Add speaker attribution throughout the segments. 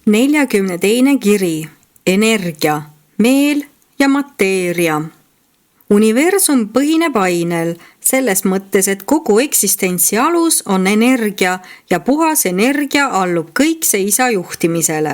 Speaker 1: 42. kiri. Energia, meel ja mateeria. Universum põhineb ainel, selles mõttes, et kogu eksistentsi alus on energia ja puhas energia allub kõikse isa juhtimisele.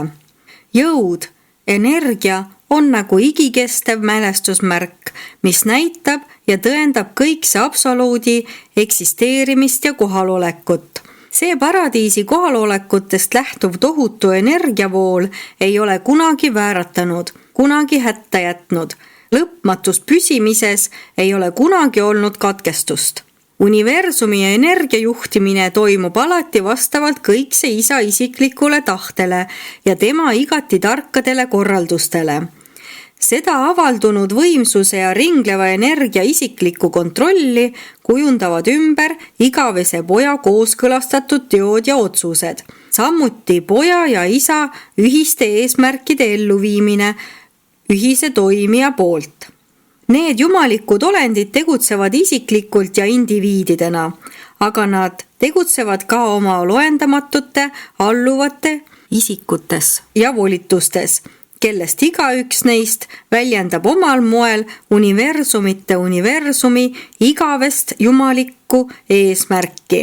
Speaker 1: Jõud, energia on nagu igikestev mälestusmärk, mis näitab ja tõendab kõikse absoluudi eksisteerimist ja kohalolekut. See paradiisi kohalolekutest lähtuv tohutu energiavool ei ole kunagi vääratanud, kunagi hätta jätnud. Lõpmatus püsimises ei ole kunagi olnud katkestust. Universumi ja energiajuhtimine toimub alati vastavalt kõikse isa isiklikule tahtele ja tema igati tarkadele korraldustele. Seda avaldunud võimsuse ja ringleva energia isiklikku kontrolli kujundavad ümber igavese poja kooskõlastatud teod ja otsused. Samuti poja ja isa ühiste eesmärkide elluviimine ühise toimija poolt. Need jumalikud olendid tegutsevad isiklikult ja indiviididena, aga nad tegutsevad ka oma loendamatute, alluvate isikutes ja volitustes, kellest igaüks neist väljendab omal moel universumite universumi igavest jumalikku eesmärki.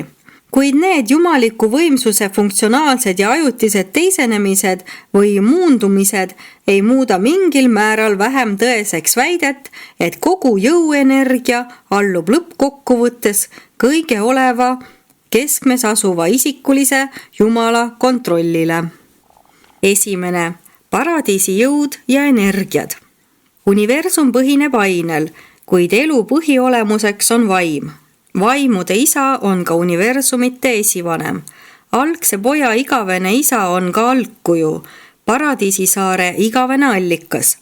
Speaker 1: Kuid need jumaliku võimsuse funktsionaalsed ja ajutised teisenemised või muundumised ei muuda mingil määral vähem tõeseks väidet, et kogu jõuenergia allub lõppkokkuvõttes kõige oleva keskmes asuva isikulise jumala kontrollile. 1. Paradiisi jõud ja energiad. Universum põhineb ainel, kuid elu põhiolemuseks on vaim. Vaimude isa on ka universumite esivanem. Algse poja igavene isa on ka algkuju, paradiisisaare igavene allikas.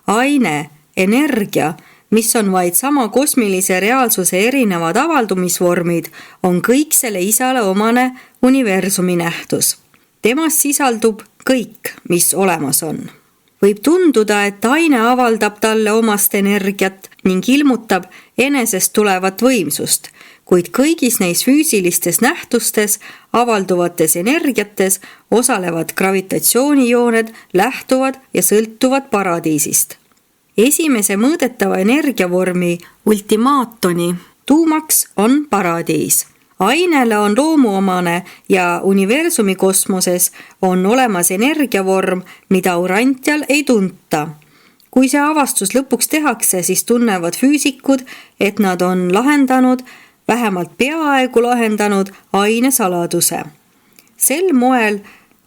Speaker 1: Aine, energia, mis on vaid sama kosmilise reaalsuse erinevad avaldumisvormid, on kõiksele isale omane universumi nähtus. Temas sisaldub kõik, mis olemas on. Võib tunduda, et aine avaldab talle omast energiat ning ilmutab enesest tulevat võimsust, kuid kõigis neis füüsilistes nähtustes avalduvates energiates osalevad gravitatsioonijooned, lähtuvad ja sõltuvad paradiisist. Esimese mõõdetava energiavormi ultimaatoni tuumaks on paradiis. Ainele on loomuomane ja universumi kosmoses on olemas energiavorm, mida Urantial ei tunta. Kui see avastus lõpuks tehakse, siis tunnevad füüsikud, et nad on lahendanud, vähemalt peaaegu lahendanud aine saladuse. Sel moel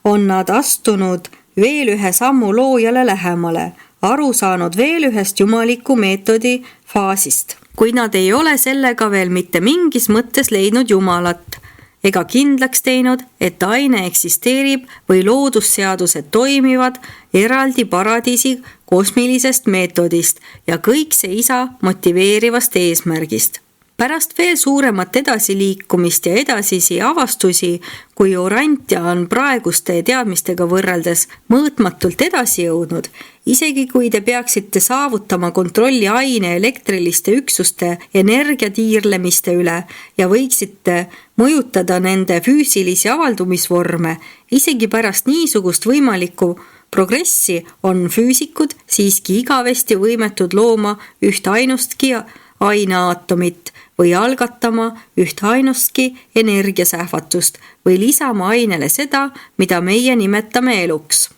Speaker 1: on nad astunud veel ühe sammu loojale lähemale, aru saanud veel ühest jumaliku meetodi faasist. Kuid nad ei ole sellega veel mitte mingis mõttes leidnud jumalat ega kindlaks teinud, et aine eksisteerib või loodusseadused toimivad eraldi paradiisi kosmilisest meetodist ja kõik see isa motiveerivast eesmärgist. Pärast veel suuremat edasiliikumist ja edasisi avastusi, kui Urantia on praeguste teadmistega võrreldes mõõtmatult edasi jõudnud, isegi kui te peaksite saavutama kontrolli aine elektriliste üksuste energiatiirlemiste üle ja võiksite mõjutada nende füüsilisi avaldumisvorme, isegi pärast niisugust võimalikku progressi on füüsikud siiski igavesti võimetud looma üht ainustki aineaatomit või algatama üht ainustki energiasähvatust või lisama ainele seda, mida meie nimetame eluks.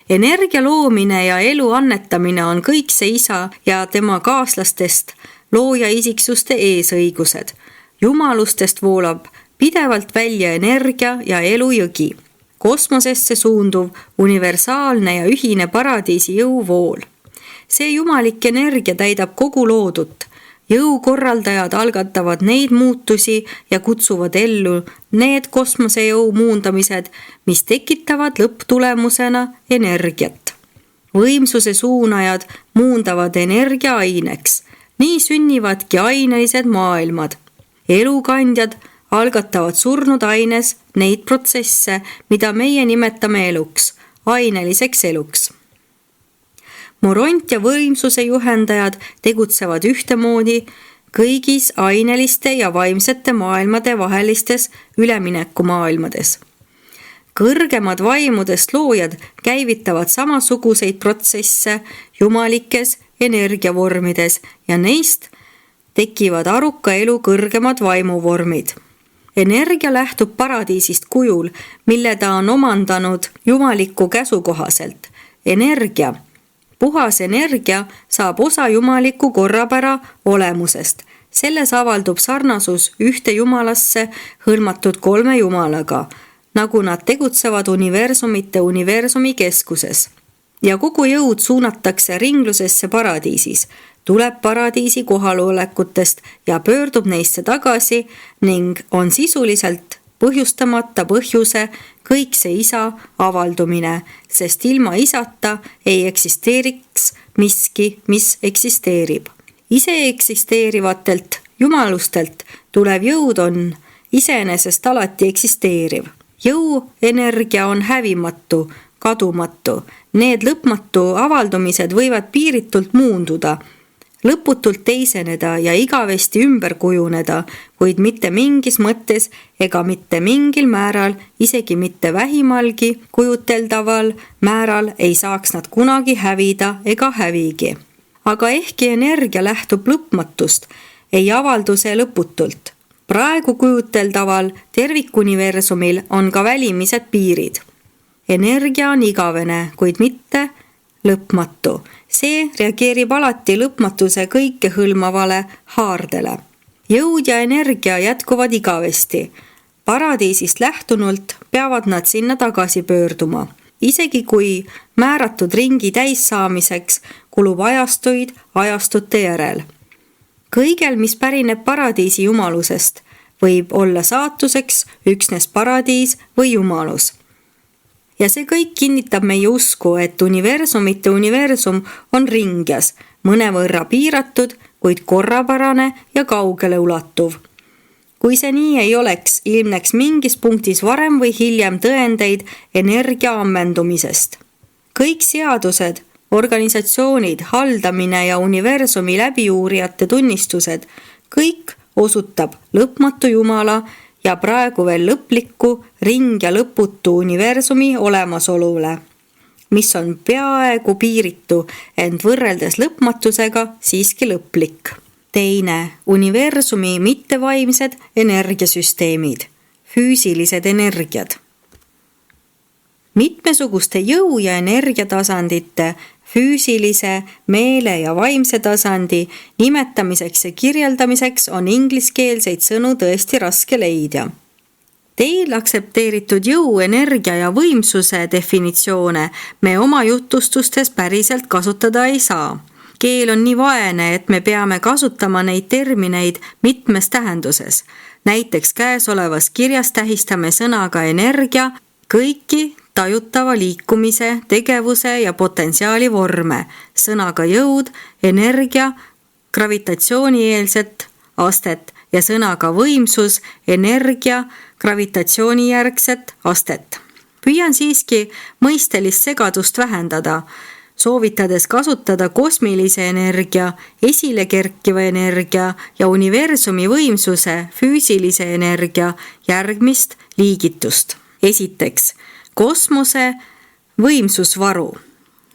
Speaker 1: Energia loomine ja elu annetamine on kõik see isa ja tema kaaslastest looja isiksuste eesõigused. Jumalustest voolab pidevalt välja energia ja elujõgi. Kosmosesse suunduv universaalne ja ühine paradiisi jõuvool. See jumalik energia täidab kogu loodut. Jõukorraldajad algatavad neid muutusi ja kutsuvad ellu need kosmosejõu muundamised, mis tekitavad lõpptulemusena energiat. Võimsuse suunajad muundavad energia aineks. Nii sünnivadki ainelised maailmad. Elukandjad algatavad surnud aines neid protsesse, mida meie nimetame eluks, aineliseks eluks. Moront ja võimsuse juhendajad tegutsevad ühtemoodi kõigis aineliste ja vaimsete maailmade vahelistes üleminekumaailmades. Kõrgemad vaimudest loojad käivitavad samasuguseid protsesse jumalikes energiavormides ja neist tekivad aruka elu kõrgemad vaimuvormid. Energia lähtub paradiisist kujul, mille ta on omandanud jumaliku käsu kohaselt. Energia, puhas energia saab osa jumaliku korrapära olemusest. Selles avaldub sarnasus ühte jumalasse hõlmatud 3 jumalaga, nagu nad tegutsevad universumi keskuses. Ja kogu jõud suunatakse ringlusesse paradiisis, tuleb paradiisi kohalolekutest ja pöördub neisse tagasi ning on sisuliselt põhjustamata põhjuse kõikse isa avaldumine, sest ilma isata ei eksisteeriks miski, mis eksisteerib. Ise eksisteerivatelt jumalustelt tulev jõud on iseenesest alati eksisteeriv. Jõu energia on hävimatu, kadumatu. Need lõpmatu avaldumised võivad piiritult muunduda, lõputult teiseneda ja igavesti ümber kujuneda, kuid mitte mingis mõttes ega mitte mingil määral, isegi mitte vähimalgi kujuteldaval määral ei saaks nad kunagi hävida ega hävigi. Aga ehkki energia lähtub lõpmatust, ei avaldu see lõputult. Praegu kujuteldaval tervikuniversumil on ka välimised piirid. Energia on igavene, kuid mitte lõpmatu. See reageerib alati lõpmatuse kõikehõlmavale haardele. Jõud ja energia jätkuvad igavesti. Paradiisist lähtunult peavad nad sinna tagasi pöörduma. Isegi kui määratud ringi täissaamiseks kulub ajastuid ajastute järel. Kõigel, mis pärineb paradiisi jumalusest, võib olla saatuseks üksnes paradiis või jumalus. Ja see kõik kinnitab meie usku, et universumite universum on ringjas, mõnevõrra piiratud, kuid korrapärane ja kaugele ulatuv. Kui see nii ei oleks, ilmneks mingis punktis varem või hiljem tõendeid energia ammendumisest. Kõik seadused, organisatsioonid, haldamine ja universumi läbiuurijate tunnistused, kõik osutab lõpmatu jumala ja praegu veel lõplikku ring ja lõputu universumi olemasolule, mis on peaaegu piiritu, ent võrreldes lõpmatusega siiski lõplik. Teine, universumi mittevaimsed energiasüsteemid, füüsilised energiad. Mitmesuguste jõu- ja energiatasandite, füüsilise, meele- ja vaimse tasandi nimetamiseks ja kirjeldamiseks on ingliskeelseid sõnu tõesti raske leida. Teil aksepteeritud jõu, energia ja võimsuse definitsioone me oma jutustustes päriselt kasutada ei saa. Keel on nii vaene, et me peame kasutama neid termineid mitmes tähenduses. Näiteks käesolevas kirjas tähistame sõnaga energia kõiki tajutava liikumise, tegevuse ja potentsiaali vorme, sõnaga jõud, energia, gravitatsioonieelset astet ja sõnaga võimsus, energia, gravitatsiooniejärgset astet. Püüan siiski mõistelist segadust vähendada, soovitades kasutada kosmilise energia, esile kerkiva energia ja universumi võimsuse, füüsilise energia järgmist liigitust. Esiteks, kosmose võimsusvaru.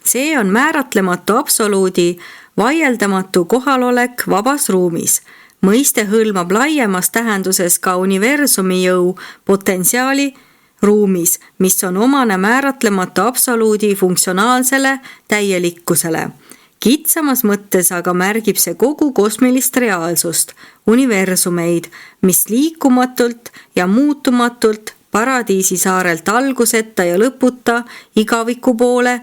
Speaker 1: See on määratlematu absoluudi vaieldamatu kohalolek vabas ruumis. Mõiste hõlmab laiemas tähenduses ka universumi jõu potentsiaali ruumis, mis on omane määratlematu absoluudi funktsionaalsele täielikkusele. Kitsamas mõttes aga märgib see kogu kosmilist reaalsust, universumeid, mis liikumatult ja muutumatult paradiisi saarelt alguseta ja lõputa igaviku poole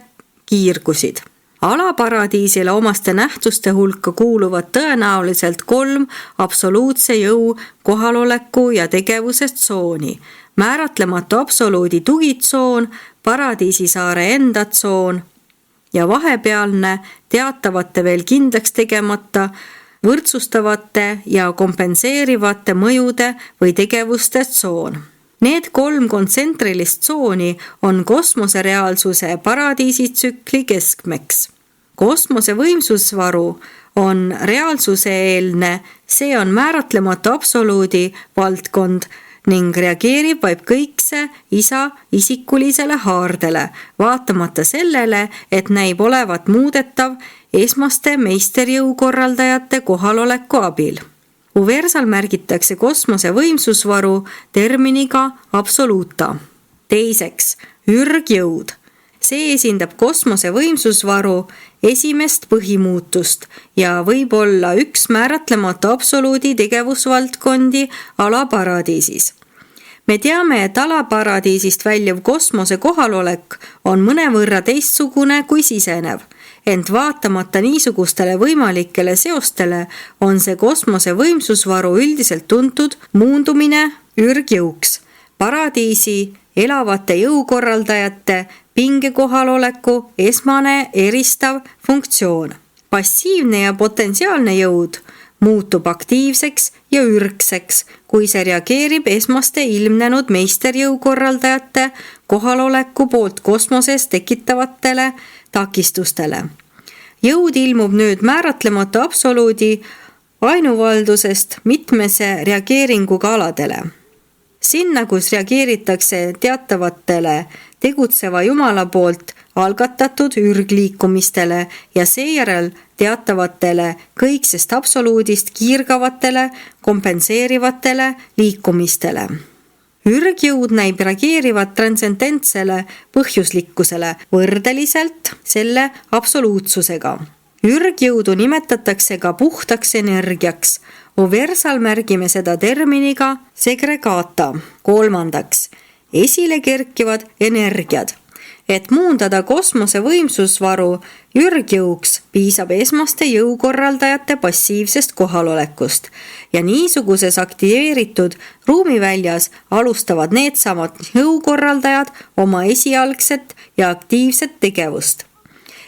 Speaker 1: kiirgusid. Alaparadiisile omaste nähtuste hulka kuuluvad tõenäoliselt 3 absoluutse jõu, kohaloleku ja tegevuse tsooni. Määratlematu absoluudi tugitsoon, paradiisisaare enda tsoon ja vahepealne teatavate veel kindlaks tegemata võrdsustavate ja kompenseerivate mõjude või tegevuste tsoon. Need 3 kontsentrilist tsooni on kosmosereaalsuse paradiisitsükli keskmeks. Kosmose võimsusvaru on reaalsuseelne, see on määratlematu absoluudi valdkond ning reageerib vaid kõikse isa isikulisele haardele, vaatamata sellele, et näib olevat muudetav esmaste meisterjõukorraldajate kohaloleku abil. Uversal märgitakse kosmose võimsusvaru terminiga absoluuta. Teiseks, ürgjõud. See esindab kosmose võimsusvaru esimest põhimuutust ja võib olla üks määratlematu absoluudi tegevusvaldkondi alaparadiisis. Me teame, et alaparadiisist väljuv kosmose kohalolek on mõnevõrra teistsugune kui sisenev, ent vaatamata niisugustele võimalikele seostele on see kosmose võimsusvaru üldiselt tuntud muundumine ürgjõuks, paradiisi elavate jõukorraldajate pingekohaloleku esmane eristav funktsioon. Passiivne ja potentsiaalne jõud muutub aktiivseks ja ürgseks, kui see reageerib esmaste ilmnenud meisterjõukorraldajate kohaloleku poolt kosmoses tekitavatele takistustele. Jõud ilmub nüüd määratlematu absoluudi ainuvaldusest mitmese reageeringuga aladele. Sinna, kus reageeritakse teatavatele tegutseva Jumala poolt algatatud ürgliikumistele ja seejärel teatavatele kõiksest absoluudist kiirgavatele kompenseerivatele liikumistele. Ürgjõud näib reageerivat transcendentsele põhjuslikkusele võrdeliselt selle absoluutsusega. Ürgjõudu nimetatakse ka puhtaks energiaks. Uversal märgime seda terminiga segregata. Kolmandaks, esile kerkivad energiad. Et muundada kosmose võimsusvaru ürgjõuks, piisab esmaste jõukorraldajate passiivsest kohalolekust ja niisuguses aktiveeritud ruumiväljas alustavad needsamad jõukorraldajad oma esialgset ja aktiivset tegevust.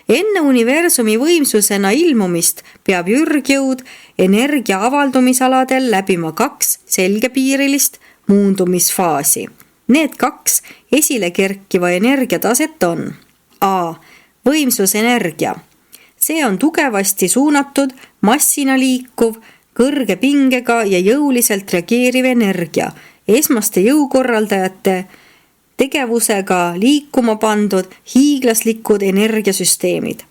Speaker 1: Enne universumi võimsusena ilmumist peab ürgjõud energia avaldumisaladel läbima 2 selgepiirilist muundumisfaasi. Need 2 esile kerkiva energiataset on A. Võimsusenergia. See on tugevasti suunatud massina liikuv, kõrge pingega ja jõuliselt reageeriv energia, esmaste jõukorraldajate tegevusega liikuma pandud hiiglaslikud energiasüsteemid.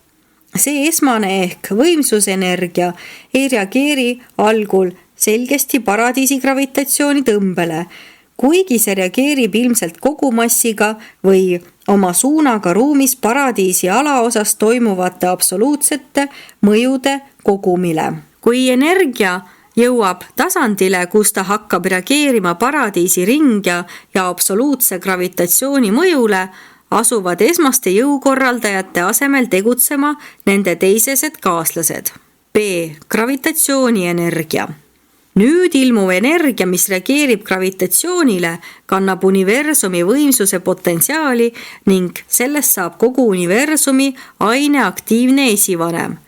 Speaker 1: See esmane ehk võimsusenergia ei reageeri algul selgesti paradiisi gravitatsiooni tõmbele, kuigi see reageerib ilmselt kogu massiga või oma suunaga ruumis paradiisi alaosas toimuvate absoluutsete mõjude kogumile. Kui energia jõuab tasandile, kus ta hakkab reageerima paradiisi ringja ja absoluutse gravitatsiooni mõjule, asuvad esmaste jõukorraldajate asemel tegutsema nende teisesed kaaslased. B. Gravitatsioonienergia. Nüüd ilmuv energia, mis reageerib gravitatsioonile, kannab universumi võimsuse potentsiaali ning sellest saab kogu universumi aine aktiivne esivanem.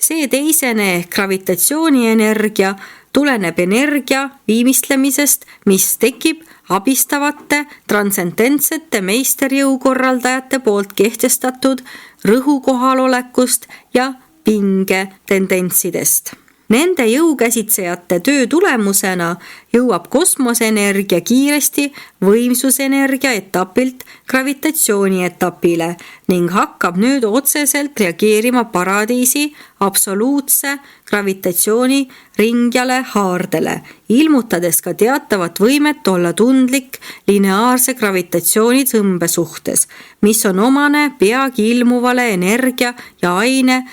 Speaker 1: See teisene ehk gravitatsioonienergia tuleneb energia viimistlemisest, mis tekib abistavate transcendentsete meisterjõukorraldajate poolt kehtestatud rõhukohalolekust ja pinge tendentsidest. Nende jõukäsitsejate töö tulemusena jõuab kosmoseenergia kiiresti võimsusenergia etapilt gravitatsiooni etapile ning hakkab nüüd otseselt reageerima paradiisi absoluutse gravitatsiooni ringjale haardele, ilmutades ka teatavat võimet olla tundlik lineaarse gravitatsiooni tõmbe suhtes, mis on omane peagi ilmuvale energia ja aine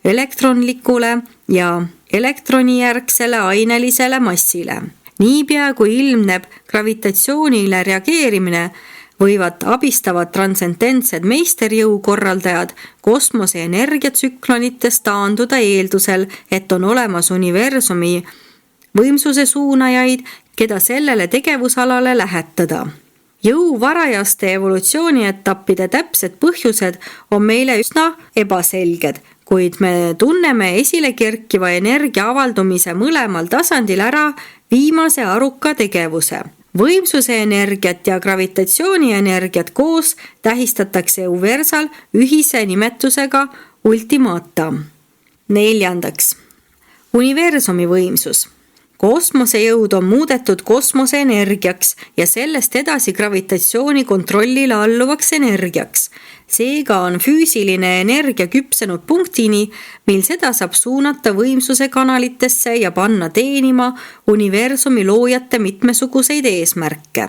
Speaker 1: elektronlikule ja elektronijärgsele ainelisele massile. Niipea kui ilmneb gravitatsioonile reageerimine, võivad abistavad transcendentsed meisterjõukorraldajad kosmose energiatsüklonitest taanduda eeldusel, et on olemas universumi võimsuse suunajaid, keda sellele tegevusalale lähetada. Jõu varajaste evolutsioonietappide täpsed põhjused on meile üsna ebaselged, kuid me tunneme esile kerkiva energia avaldumise mõlemal tasandil ära viimase aruka tegevuse. Võimsuse energiat ja gravitatsioonienergiat koos tähistatakse Uversal ühise nimetusega ultimata. 4. Universumi võimsus. Kosmosejõud on muudetud kosmoseenergiaks ja sellest edasi gravitatsiooni kontrollile alluvaks energiaks. Seega on füüsiline energia küpsenud punktini, mil seda saab suunata võimsuse kanalitesse ja panna teenima universumi loojate mitmesuguseid eesmärke.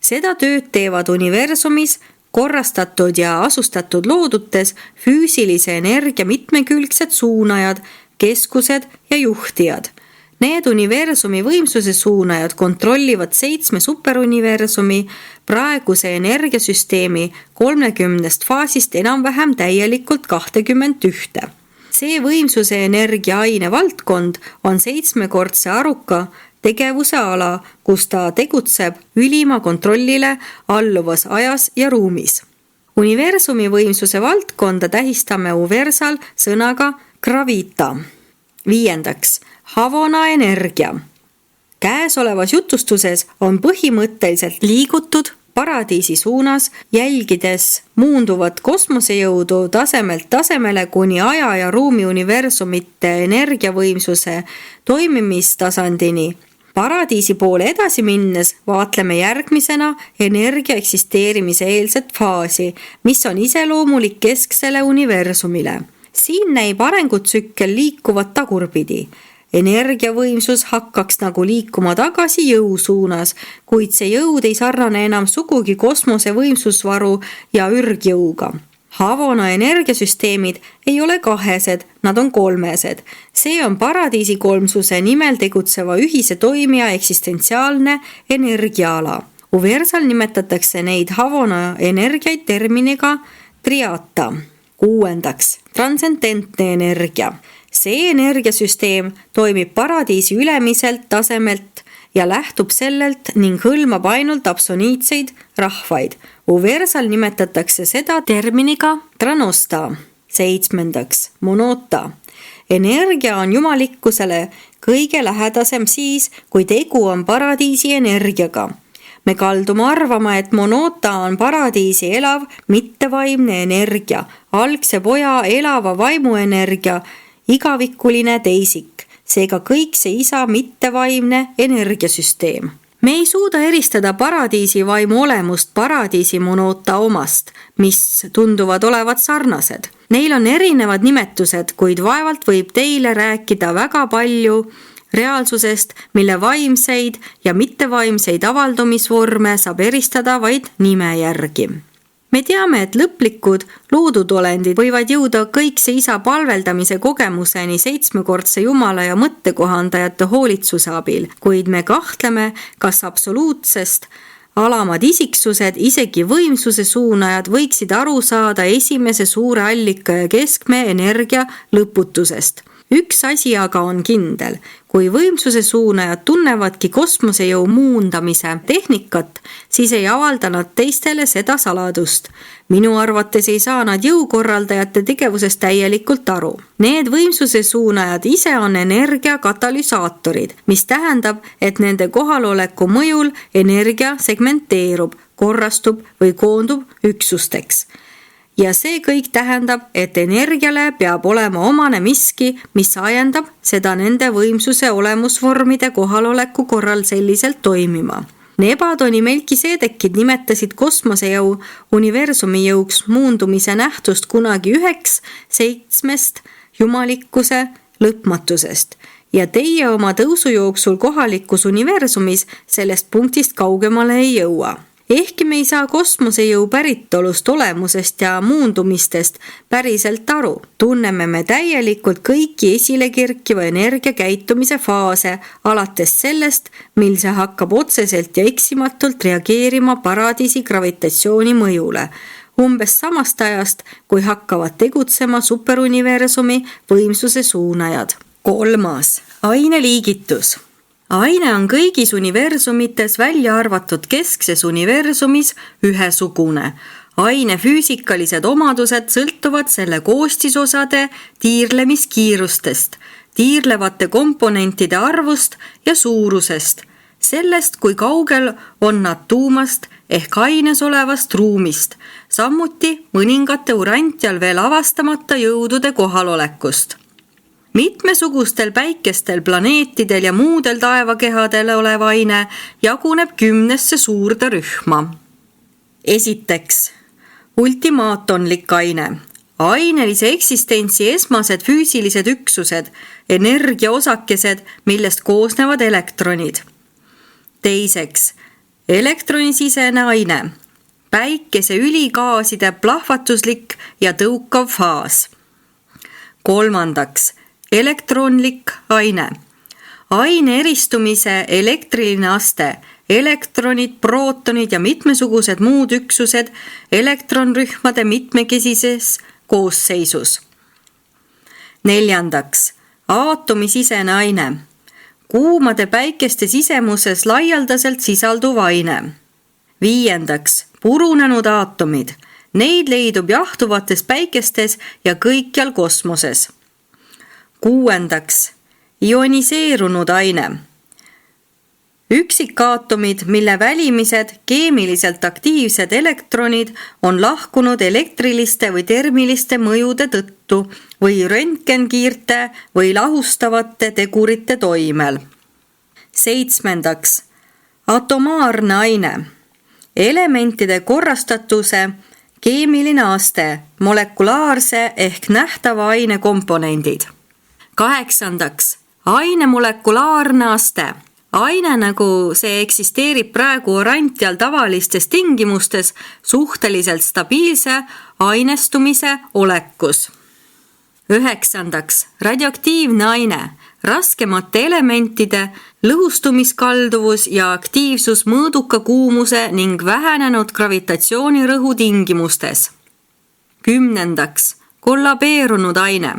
Speaker 1: Seda tööd teevad universumis korrastatud ja asustatud loodutes füüsilise energia mitmekülgsed suunajad, keskused ja juhtijad. Need universumi võimsuse suunajad kontrollivad 7 superuniversumi praeguse energiasüsteemi 30 faasist enam-vähem täielikult 21. See võimsuse energia aine valdkond on 7-kordse aruka tegevuse ala, kus ta tegutseb ülima kontrollile alluvas ajas ja ruumis. Universumi võimsuse valdkonda tähistame Uversal sõnaga gravita. 5. Havona energia. Käesolevas jutustuses on põhimõtteliselt liigutud paradiisi suunas, jälgides muunduvat kosmosejõudu tasemelt tasemele kuni aja ja ruumi universumite energiavõimsuse toimimistasandini. Paradiisi poole edasi minnes vaatleme järgmisena energia eksisteerimise eelset faasi, mis on iseloomulik kesksele universumile. Siin näib arengutsükkel liikuvat tagurpidi. Energiavõimsus hakkaks nagu liikuma tagasi jõu suunas, kuid see jõud ei sarnane enam sugugi kosmose võimsusvaru ja ürgjõuga. Havona energiasüsteemid ei ole 2, nad on 3. See on paradiisi kolmsuse nimel tegutseva ühise toimija eksistentsiaalne energiaala. Uversal nimetatakse neid Havona energiaid terminiga triata. 6. Transcendentne energia. See energiasüsteem toimib paradiisi ülemiselt tasemelt ja lähtub sellelt ning hõlmab ainult absoniitseid rahvaid. Uversal nimetatakse seda terminiga tranosta. 7. Monota. Energia on jumalikkusele kõige lähedasem siis, kui tegu on paradiisi energiaga. Me kaldume arvama, et monota on paradiisi elav, mittevaimne energia, algse poja elava vaimuenergia, igavikuline teisik, seega kõik see isa mittevaimne energiasüsteem. Me ei suuda eristada paradiisi vaimu olemust paradiisi monota omast, mis tunduvad olevat sarnased. Neil on erinevad nimetused, kuid vaevalt võib teile rääkida väga palju reaalsusest, mille vaimseid ja mittevaimseid avaldumisvorme saab eristada vaid nime järgi. Me teame, et lõplikud loodud olendid võivad jõuda kõikse isa palveldamise kogemuseni 7-kordse jumala ja mõttekohandajate hoolitsuse abil, kuid me kahtleme, kas absoluutsest alamad isiksused, isegi võimsuse suunajad võiksid aru saada esimese suure allika ja keskme energia lõputusest. Üks asi aga on kindel, kui võimsuse suunajad tunnevadki kosmosejõu muundamise tehnikat, siis ei avalda nad teistele seda saladust. Minu arvates ei saa nad jõukorraldajate tegevusest täielikult aru. Need võimsuse suunajad ise on energia katalüsaatorid, mis tähendab, et nende kohaloleku mõjul energia segmenteerub, korrastub või koondub üksusteks. Ja see kõik tähendab, et energiale peab olema omane miski, mis ajendab seda nende võimsuse olemusvormide kohaloleku korral selliselt toimima. Nebadoni Melkiseedekid nimetasid kosmosejõu universumi jõuks muundumise nähtust kunagi 7 jumalikkuse lõpmatusest ja teie oma tõusu jooksul kohalikus universumis sellest punktist kaugemale ei jõua. Ehkki me ei saa kosmosejõu päritolust, olemusest ja muundumistest päriselt aru, tunneme me täielikult kõiki esile kerkiva energia käitumise faase, alates sellest, mil see hakkab otseselt ja eksimatult reageerima paradiisi gravitatsiooni mõjule, umbes samast ajast, kui hakkavad tegutsema superuniversumi võimsuse suunajad. 3. Aineliigitus. Aine on kõigis universumites välja arvatud keskses universumis ühesugune. Aine füüsikalised omadused sõltuvad selle koostisosade tiirlemiskiirustest, tiirlevate komponentide arvust ja suurusest, sellest, kui kaugel on nad tuumast ehk aines olevast ruumist, samuti mõningate urantjal veel avastamata jõudude kohalolekust. Mitmesugustel päikestel, planeetidel ja muudel taevakehadel olev aine jaguneb 10 suurde rühma. Esiteks, ultimaatonlik aine. Ainelise eksistentsi esmased füüsilised üksused, energiaosakesed, millest koosnevad elektronid. Teiseks, elektronisisene aine. Päikese üligaaside plahvatuslik ja tõukav faas. Kolmandaks, elektronlik aine. Aine eristumise elektriline aste, elektronid, prootonid ja mitmesugused muud üksused elektronrühmade mitmekesises koosseisus. Neljandaks, aatomisisene aine. Kuumade päikeste sisemuses laialdaselt sisalduv aine. Viiendaks, purunenud aatomid. Neid leidub jahtuvates päikestes ja kõikjal kosmoses. Kuuendaks, ioniseerunud aine. Üksikaatomid, mille välimised keemiliselt aktiivsed elektronid on lahkunud elektriliste või termiliste mõjude tõttu või röntgenkiirte või lahustavate tegurite toimel. Seitsmendaks, atomaarne aine. Elementide korrastatuse keemiline aste, molekulaarse ehk nähtava aine komponendid. Kaheksandaks, aine molekulaarne aste. Aine, nagu see eksisteerib praegu orantial tavalistes tingimustes, suhteliselt stabiilse ainestumise olekus. Üheksandaks, radioaktiivne aine. Raskemate elementide lõhustumiskalduvus ja aktiivsus mõõduka kuumuse ning vähenenud gravitatsioonirõhu tingimustes. Kümnendaks, kollabeerunud aine.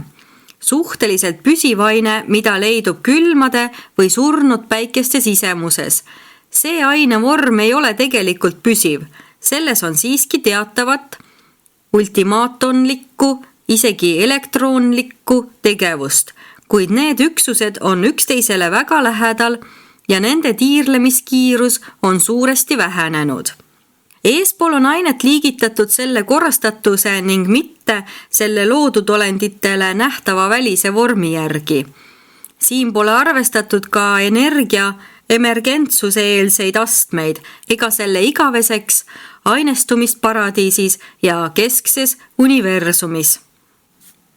Speaker 1: Suhteliselt püsiv aine, mida leidub külmade või surnud päikeste sisemuses. See aine vorm ei ole tegelikult püsiv. Selles on siiski teatavat ultimaatonlikku, isegi elektronlikku tegevust, kuid need üksused on üksteisele väga lähedal ja nende tiirlemiskiirus on suuresti vähenenud. Eespool on ainet liigitatud selle korrastatuse ning mitte selle loodud olenditele nähtava välise vormi järgi. Siin pole arvestatud ka energia emergentsuse eelseid astmeid ega selle igaveseks ainestumist paradiisis ja keskses universumis.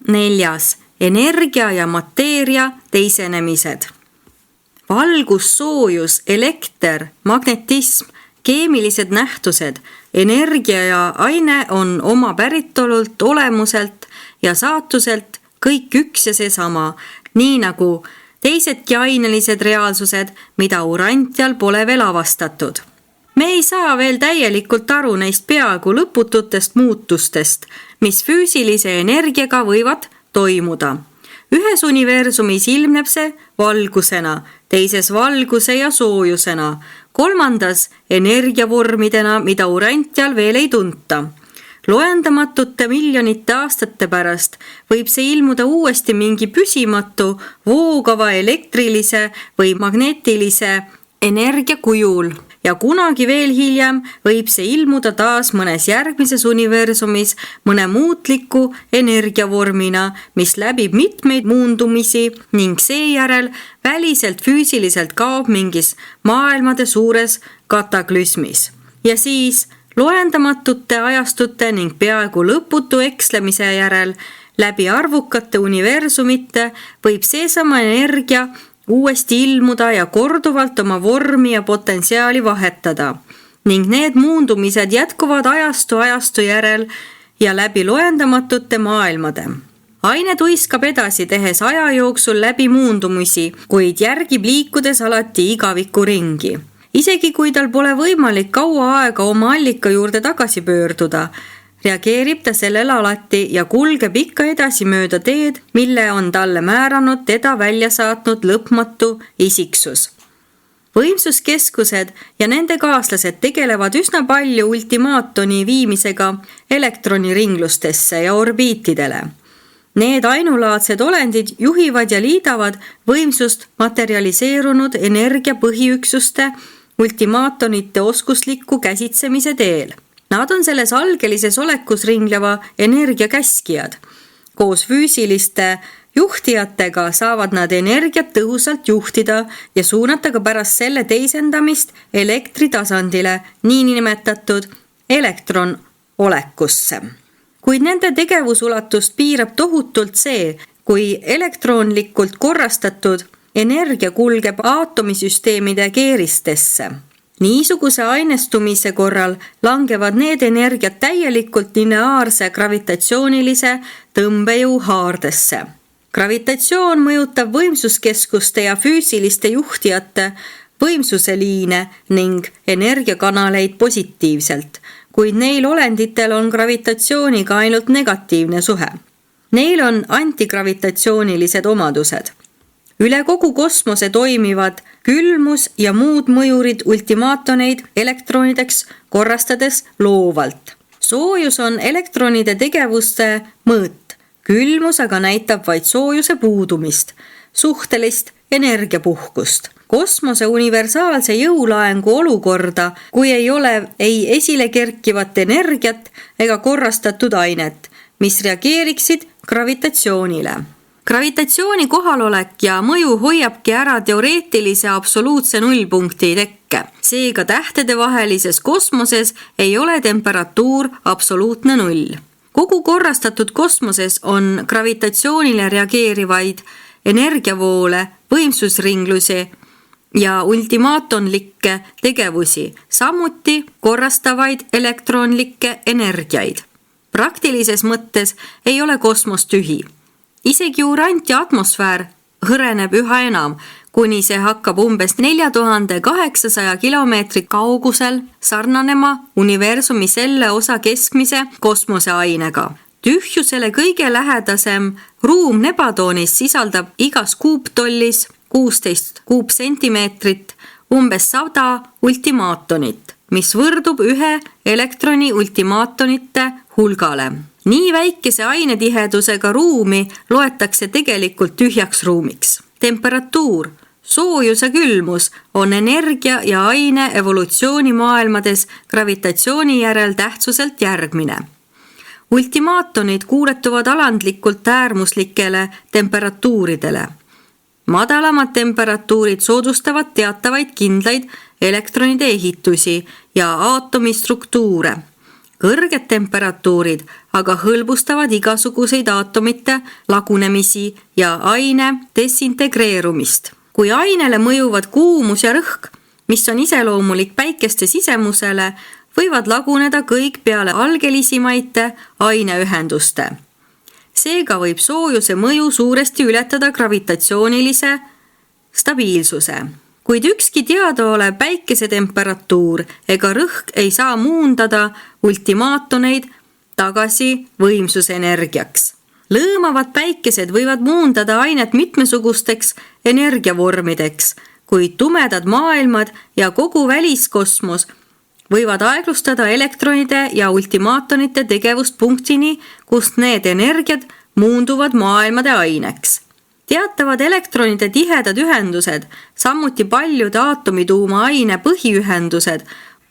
Speaker 1: Neljas, energia ja mateeria teisenemised. Valgus, soojus, elekter, magnetism, keemilised nähtused, energia ja aine on oma päritolult, olemuselt ja saatuselt kõik üks ja seesama, nii nagu teisedki ainelised reaalsused, mida urantial pole veel avastatud. Me ei saa veel täielikult aru neist peaaegu lõpututest muutustest, mis füüsilise energiaga võivad toimuda. Ühes universumis ilmneb see valgusena, teises valguse ja soojusena, kolmandas energiavormidena, mida urantial veel ei tunta. Loendamatute miljonite aastate pärast võib see ilmuda uuesti mingi püsimatu, voogava elektrilise või magnetilise energia kujul ja kunagi veel hiljem võib see ilmuda taas mõnes järgmises universumis mõne muutliku energiavormina, mis läbib mitmeid muundumisi ning seejärel väliselt füüsiliselt kaob mingis maailmade suures kataklüsmis. Ja siis loendamatute ajastute ning peaaegu lõputu ekslemise järel läbi arvukate universumite võib seesama energia uuesti ilmuda ja korduvalt oma vormi ja potentsiaali vahetada ning need muundumised jätkuvad ajastu järel ja läbi loendamatute maailmade. Aine tuiskab edasi, tehes aja jooksul läbi muundumisi, kuid järgib liikudes alati igaviku ringi. Isegi kui tal pole võimalik kaua aega oma allika juurde tagasi pöörduda, reageerib ta sellele alati ja kulgeb ikka edasi mööda teed, mille on talle määranud teda välja saatnud lõpmatu isiksus. Võimsuskeskused ja nende kaaslased tegelevad üsna palju ultimaatoni viimisega elektroniringlustesse ja orbiitidele. Need ainulaadsed olendid juhivad ja liidavad võimsust materialiseerunud energia põhiüksuste ultimaatonite oskusliku käsitsemise teel. Nad on selles algelises olekus ringleva energia käskijad. Koos füüsiliste Juhtijatega saavad nad energiat tõhusalt juhtida ja suunata ka pärast selle teisendamist elektritasandile, niinimetatud elektronolekusse. Kuid nende tegevusulatust piirab tohutult see, kui elektronlikult korrastatud energia kulgeb aatomisüsteemide keeristesse. Niisuguse ainestumise korral langevad need energiat täielikult lineaarse gravitatsioonilise tõmbejõu haardesse. Gravitatsioon mõjutab võimsuskeskuste ja füüsiliste juhtijate võimsuseliine ning energiakanaleid positiivselt, kuid neil olenditel on gravitatsiooniga ainult negatiivne suhe. Neil on antigravitatsioonilised omadused. Üle kogu kosmose toimivad külmus ja muud mõjurid ultimaatoneid elektronideks korrastades loovalt. Soojus on elektronide tegevuste mõõt. Külmus aga näitab vaid soojuse puudumist, suhtelist energiapuhkust. Kosmose universaalse jõulaengu olukorda, kui ei ole ei esile kerkivat energiat ega korrastatud ainet, mis reageeriksid gravitatsioonile. Gravitatsiooni kohalolek ja mõju hoiabki ära teoreetilise absoluutse nullpunkti tekke. Seega tähtedevahelises kosmoses ei ole temperatuur absoluutne null. Kogu korrastatud kosmoses on gravitatsioonile reageerivaid energiavoole, võimsusringlusi ja ultimaatonlikke tegevusi, samuti korrastavaid elektronlikke energiaid. Praktilises mõttes ei ole kosmos tühi. Isegi urant ja atmosfäär hõreneb üha enam, kuni see hakkab umbes 4800 kilomeetrit kaugusel sarnanema universumi selle osa keskmise kosmoseainega. Tühjusele kõige lähedasem ruum Nebatoonis sisaldab igas kuuptollis 16 kuupsentimeetrit umbes 100 ultimaatonit, mis võrdub ühe elektroni ultimaatonite hulgale. Nii väikese ainetihedusega ruumi loetakse tegelikult tühjaks ruumiks. Temperatuur, soojus ja külmus on energia ja aine evolutsioonimaailmades gravitatsiooni järel tähtsuselt järgmine. Ultimaatonid kuuletuvad alandlikult äärmuslikele temperatuuridele. Madalamad temperatuurid soodustavad teatavaid kindlaid elektronide ehitusi ja aatomistruktuure. Kõrged temperatuurid aga hõlbustavad igasuguseid aatomite lagunemisi ja aine desintegreerumist. Kui ainele mõjuvad kuumus ja rõhk, mis on iseloomulik päikeste sisemusele, võivad laguneda kõik peale algelisimaite aineühenduste. Seega võib soojuse mõju suuresti ületada gravitatsioonilise stabiilsuse. Kuid ükski teadaolev päikesetemperatuur ega rõhk ei saa muundada ultimaatoneid tagasi võimsusenergiaks. Lõõmavad päikesed võivad muundada ainet mitmesugusteks energiavormideks, kuid tumedad maailmad ja kogu väliskosmos võivad aeglustada elektronide ja ultimaatonite tegevust punktini, kust need energiad muunduvad maailmade aineks. Teatavad elektronide tihedad ühendused, samuti paljude aatomituuma aine põhiühendused,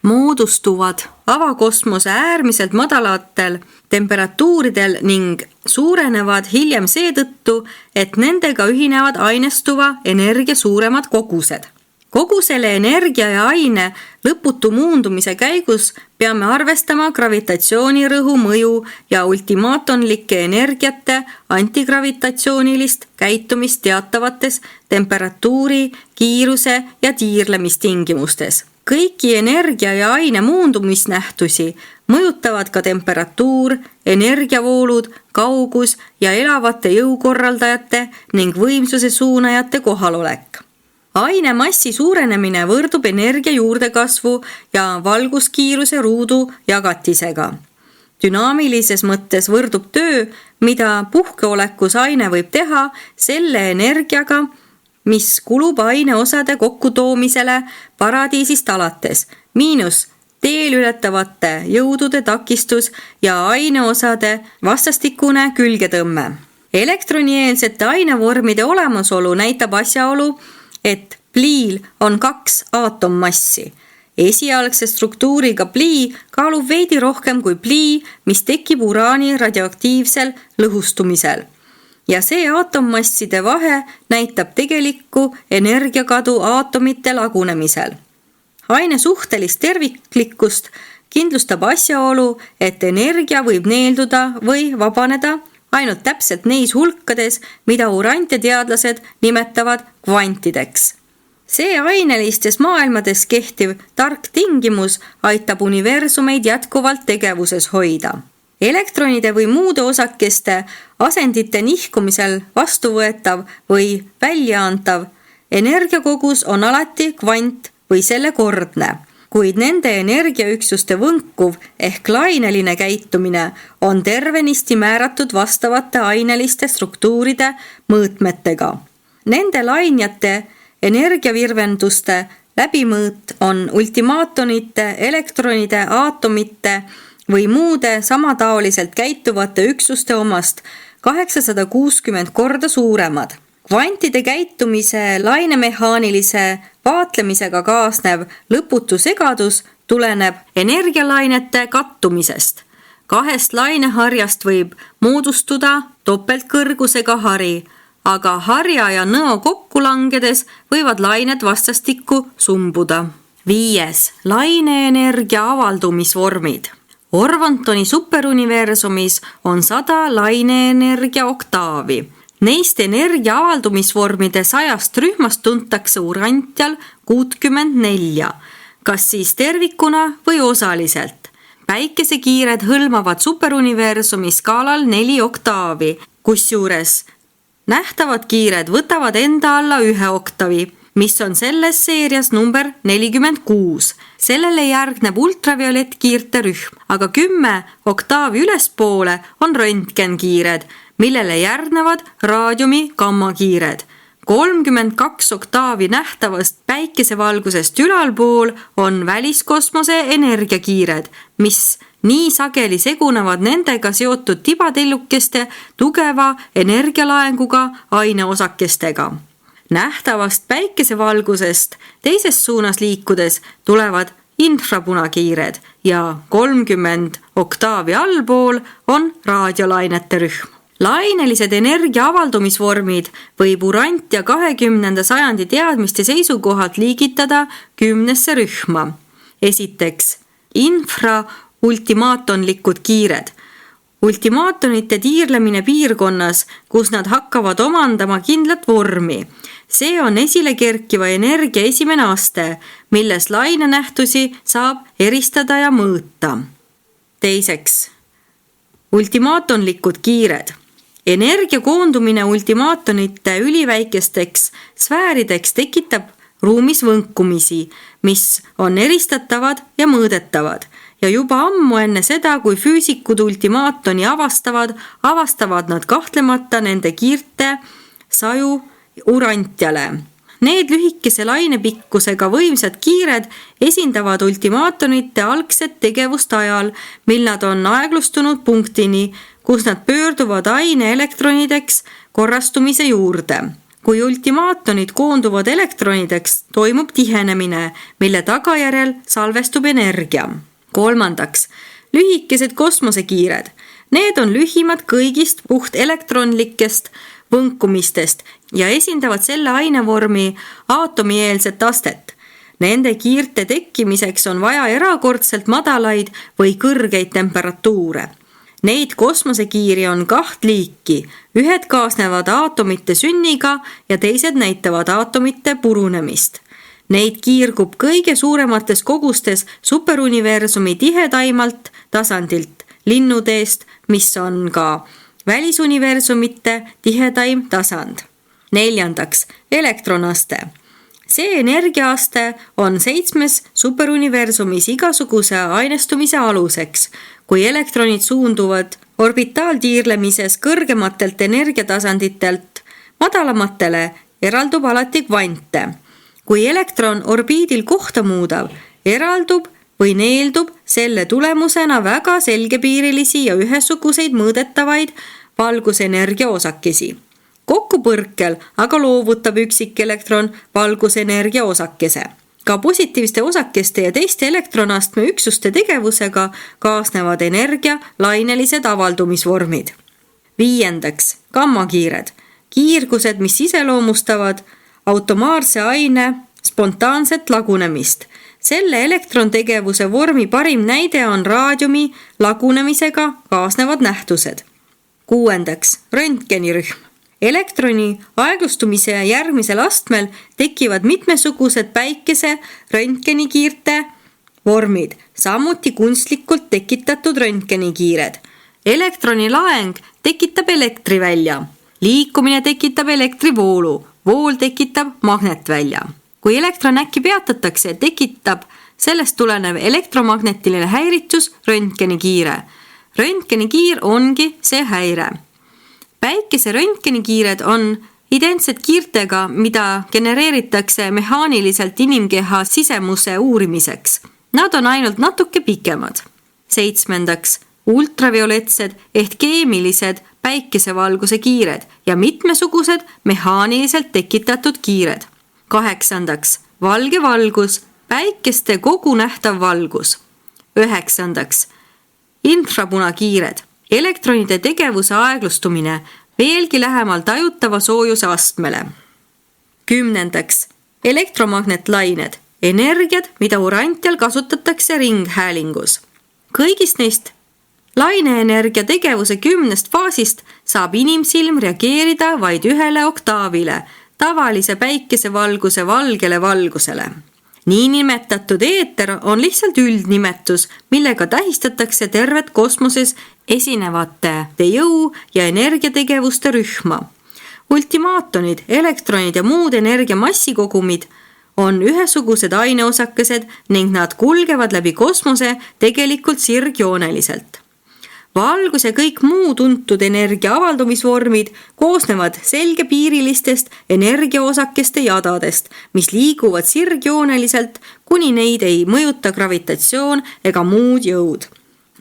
Speaker 1: moodustuvad avakosmose äärmiselt madalatel temperatuuridel ning suurenevad hiljem seetõttu, et nendega ühinevad ainestuva energia suuremad kogused. Kogu selle energia ja aine lõputu muundumise käigus peame arvestama gravitatsioonirõhu mõju ja ultimaatonlike energiate antigravitatsioonilist käitumist teatavates temperatuuri, kiiruse ja tiirlemistingimustes. Kõiki energia ja aine muundumisnähtusi mõjutavad ka temperatuur, energiavoolud, kaugus ja elavate jõukorraldajate ning võimsuse suunajate kohalolek. Aine massi suurenemine võrdub energia juurdekasvu ja valguskiiruse ruudu jagatisega. Dünaamilises mõttes võrdub töö, mida puhkeolekus aine võib teha, selle energiaga, mis kulub aineosade kokkutoomisele paradiisist alates, miinus teel ületavate jõudude takistus ja aineosade vastastikune külgetõmme. Elektronieelsete ainevormide olemasolu näitab asjaolu, et pliil on 2 aatommassi. Esialgse struktuuriga plii kaalub veidi rohkem kui plii, mis tekib uraani radioaktiivsel lõhustumisel. ja see atommasside vahe näitab tegelikku energiakadu aatomite lagunemisel. Aine suhtelist terviklikkust kindlustab asjaolu, et energia võib neelduda või vabaneda ainult täpselt neis hulkades, mida urantiateadlased nimetavad kvantideks. See ainelistes maailmades kehtiv tark tingimus aitab universumeid jätkuvalt tegevuses hoida. Elektronide või muude osakeste asendite nihkumisel vastuvõetav või väljaantav energiakogus on alati kvant või selle kordne, kuid nende energiaüksuste võnkuv ehk laineline käitumine on tervenisti määratud vastavate aineliste struktuuride mõõtmetega. Nende lainjate energiavirvenduste läbimõõt on ultimaatonite, elektronide, aatomite või muude samataoliselt käituvate üksuste omast 860 korda suuremad. Kvantide käitumise lainemehaanilise vaatlemisega kaasnev lõputu segadus tuleneb energialainete kattumisest. 2 laineharjast võib moodustuda topeltkõrgusega hari, aga harja ja nõo kokku langedes võivad lained vastastikku sumbuda. 5. Laineenergia avaldumisvormid. Orvontoni superuniversumis on 100 laineenergia oktaavi. Neist energia avaldumisvormide 100 rühmast tuntakse urantial 64, kas siis tervikuna või osaliselt. Päikesekiired hõlmavad superuniversumi skaalal 4 oktaavi, kusjuures nähtavad kiired võtavad enda alla 1 oktavi, mis on selles seerias number 46. Sellele järgneb ultraviolettkiirte rühm, aga 10 oktaavi ülespoole on röntgenkiired, millele järgnevad raadiumi gammakiired. 32 oktaavi nähtavast päikesevalgusest ülalpool on väliskosmose energiakiired, mis nii sageli segunevad nendega seotud tibatellukeste tugeva energialaenguga aineosakestega. Nähtavast päikesevalgusest teises suunas liikudes tulevad infrapunakiired ja 30 oktaavi allpool on raadiolainete rühm. Lainelised energia avaldumisvormid võib urantia 20. sajandi teadmiste seisukohalt liigitada 10 rühma. Esiteks, infraultimaatonlikud kiired. Ultimaatonite tiirlemine piirkonnas, kus nad hakkavad omandama kindlat vormi. See on esile kerkiva energia esimene aste, milles lainenähtusi saab eristada ja mõõta. Teiseks, ultimaatonlikud kiired. Energia koondumine ultimaatonite üliväikesteks sfäärideks tekitab ruumis võnkumisi, mis on eristatavad ja mõõdetavad. Ja juba ammu enne seda, kui füüsikud ultimaatoni avastavad nad kahtlemata nende kiirte saju urantiale. Need lühikese lainepikkusega võimsad kiired esindavad ultimaatonite algset tegevust ajal, mil nad on aeglustunud punktini, kus nad pöörduvad aine elektronideks korrastumise juurde. Kui ultimaatonid koonduvad elektronideks, toimub tihenemine, mille tagajärjel salvestub energia. Kolmandaks, lühikesed kosmosekiired. Need on lühimad kõigist puht elektronlikest võnkumistest ja esindavad selle ainevormi aatomieelset astet. Nende kiirte tekkimiseks on vaja erakordselt madalaid või kõrgeid temperatuure. Neid kosmosekiiri on 2 liiki. Ühed kaasnevad aatomite sünniga ja teised näitavad aatomite purunemist. Neid kiirgub kõige suuremates kogustes superuniversumi tihedaimalt tasandilt, linnuteest, mis on ka välisuniversumite tihedaim tasand. Neljandaks, elektronaste. See energiaaste on 7 superuniversumis igasuguse ainestumise aluseks. Kui elektronid suunduvad orbitaaltiirlemises kõrgematelt energiatasanditelt madalamatele, eraldub alati kvante. Kui elektron orbiidil kohta muudab, eraldub või neeldub selle tulemusena väga selgepiirilisi ja ühesuguseid mõõdetavaid valgusenergia osakesi. Kokkupõrkel aga loovutab üksikelektron valgusenergia osakese. Ka positiivste osakeste ja teiste elektronastme üksuste tegevusega kaasnevad energia lainelised avaldumisvormid. 5. Gammakiired. Kiirgused, mis iseloomustavad automaarse aine spontaanset lagunemist. Selle elektrontegevuse vormi parim näide on raadiumi lagunemisega kaasnevad nähtused. 6. Röntgenirühm. Elektroni aeglustumise järgmisel astmel tekivad mitmesugused päikese röntgenikiirte vormid, samuti kunstlikult tekitatud röntgenikiired. Elektroni laeng tekitab elektrivälja. Liikumine tekitab elektrivoolu. Vool tekitab magnetvälja. Kui elektron äkki peatatakse, tekitab sellest tulenev elektromagnetiline häiritus röntgenikiire. Röntgenikiir ongi see häire. Päikese röntgenikiired on identsed kiirtega, mida genereeritakse mehaaniliselt inimkeha sisemuse uurimiseks. Nad on ainult natuke pikemad. 7. Ultravioletsed ehk keemilised päikesevalguse kiired ja mitmesugused mehaaniliselt tekitatud kiired. 8. Valge valgus, päikeste kogunähtav valgus. 9. Infrapunakiired, elektronide tegevuse aeglustumine veelgi lähemal tajutava soojuse astmele. 10. Elektromagnetlained, energiad, mida urantial kasutatakse ringhäälingus. Kõigist neist laineenergia tegevuse 10 faasist saab inimsilm reageerida vaid 1 oktaavile, tavalise päikesevalguse valgele valgusele. Niinimetatud eeter on lihtsalt üldnimetus, millega tähistatakse tervet kosmoses esinevate jõu- ja energiategevuste rühma. Ultimaatonid, elektronid ja muud energiamassikogumid on ühesugused aineosakesed ning nad kulgevad läbi kosmose tegelikult sirgjooneliselt. Valgus ja kõik muu tuntud energia avaldumisvormid koosnevad selgepiirilistest energiaosakeste jadadest, mis liiguvad sirgjooneliselt, kuni neid ei mõjuta gravitatsioon ega muud jõud.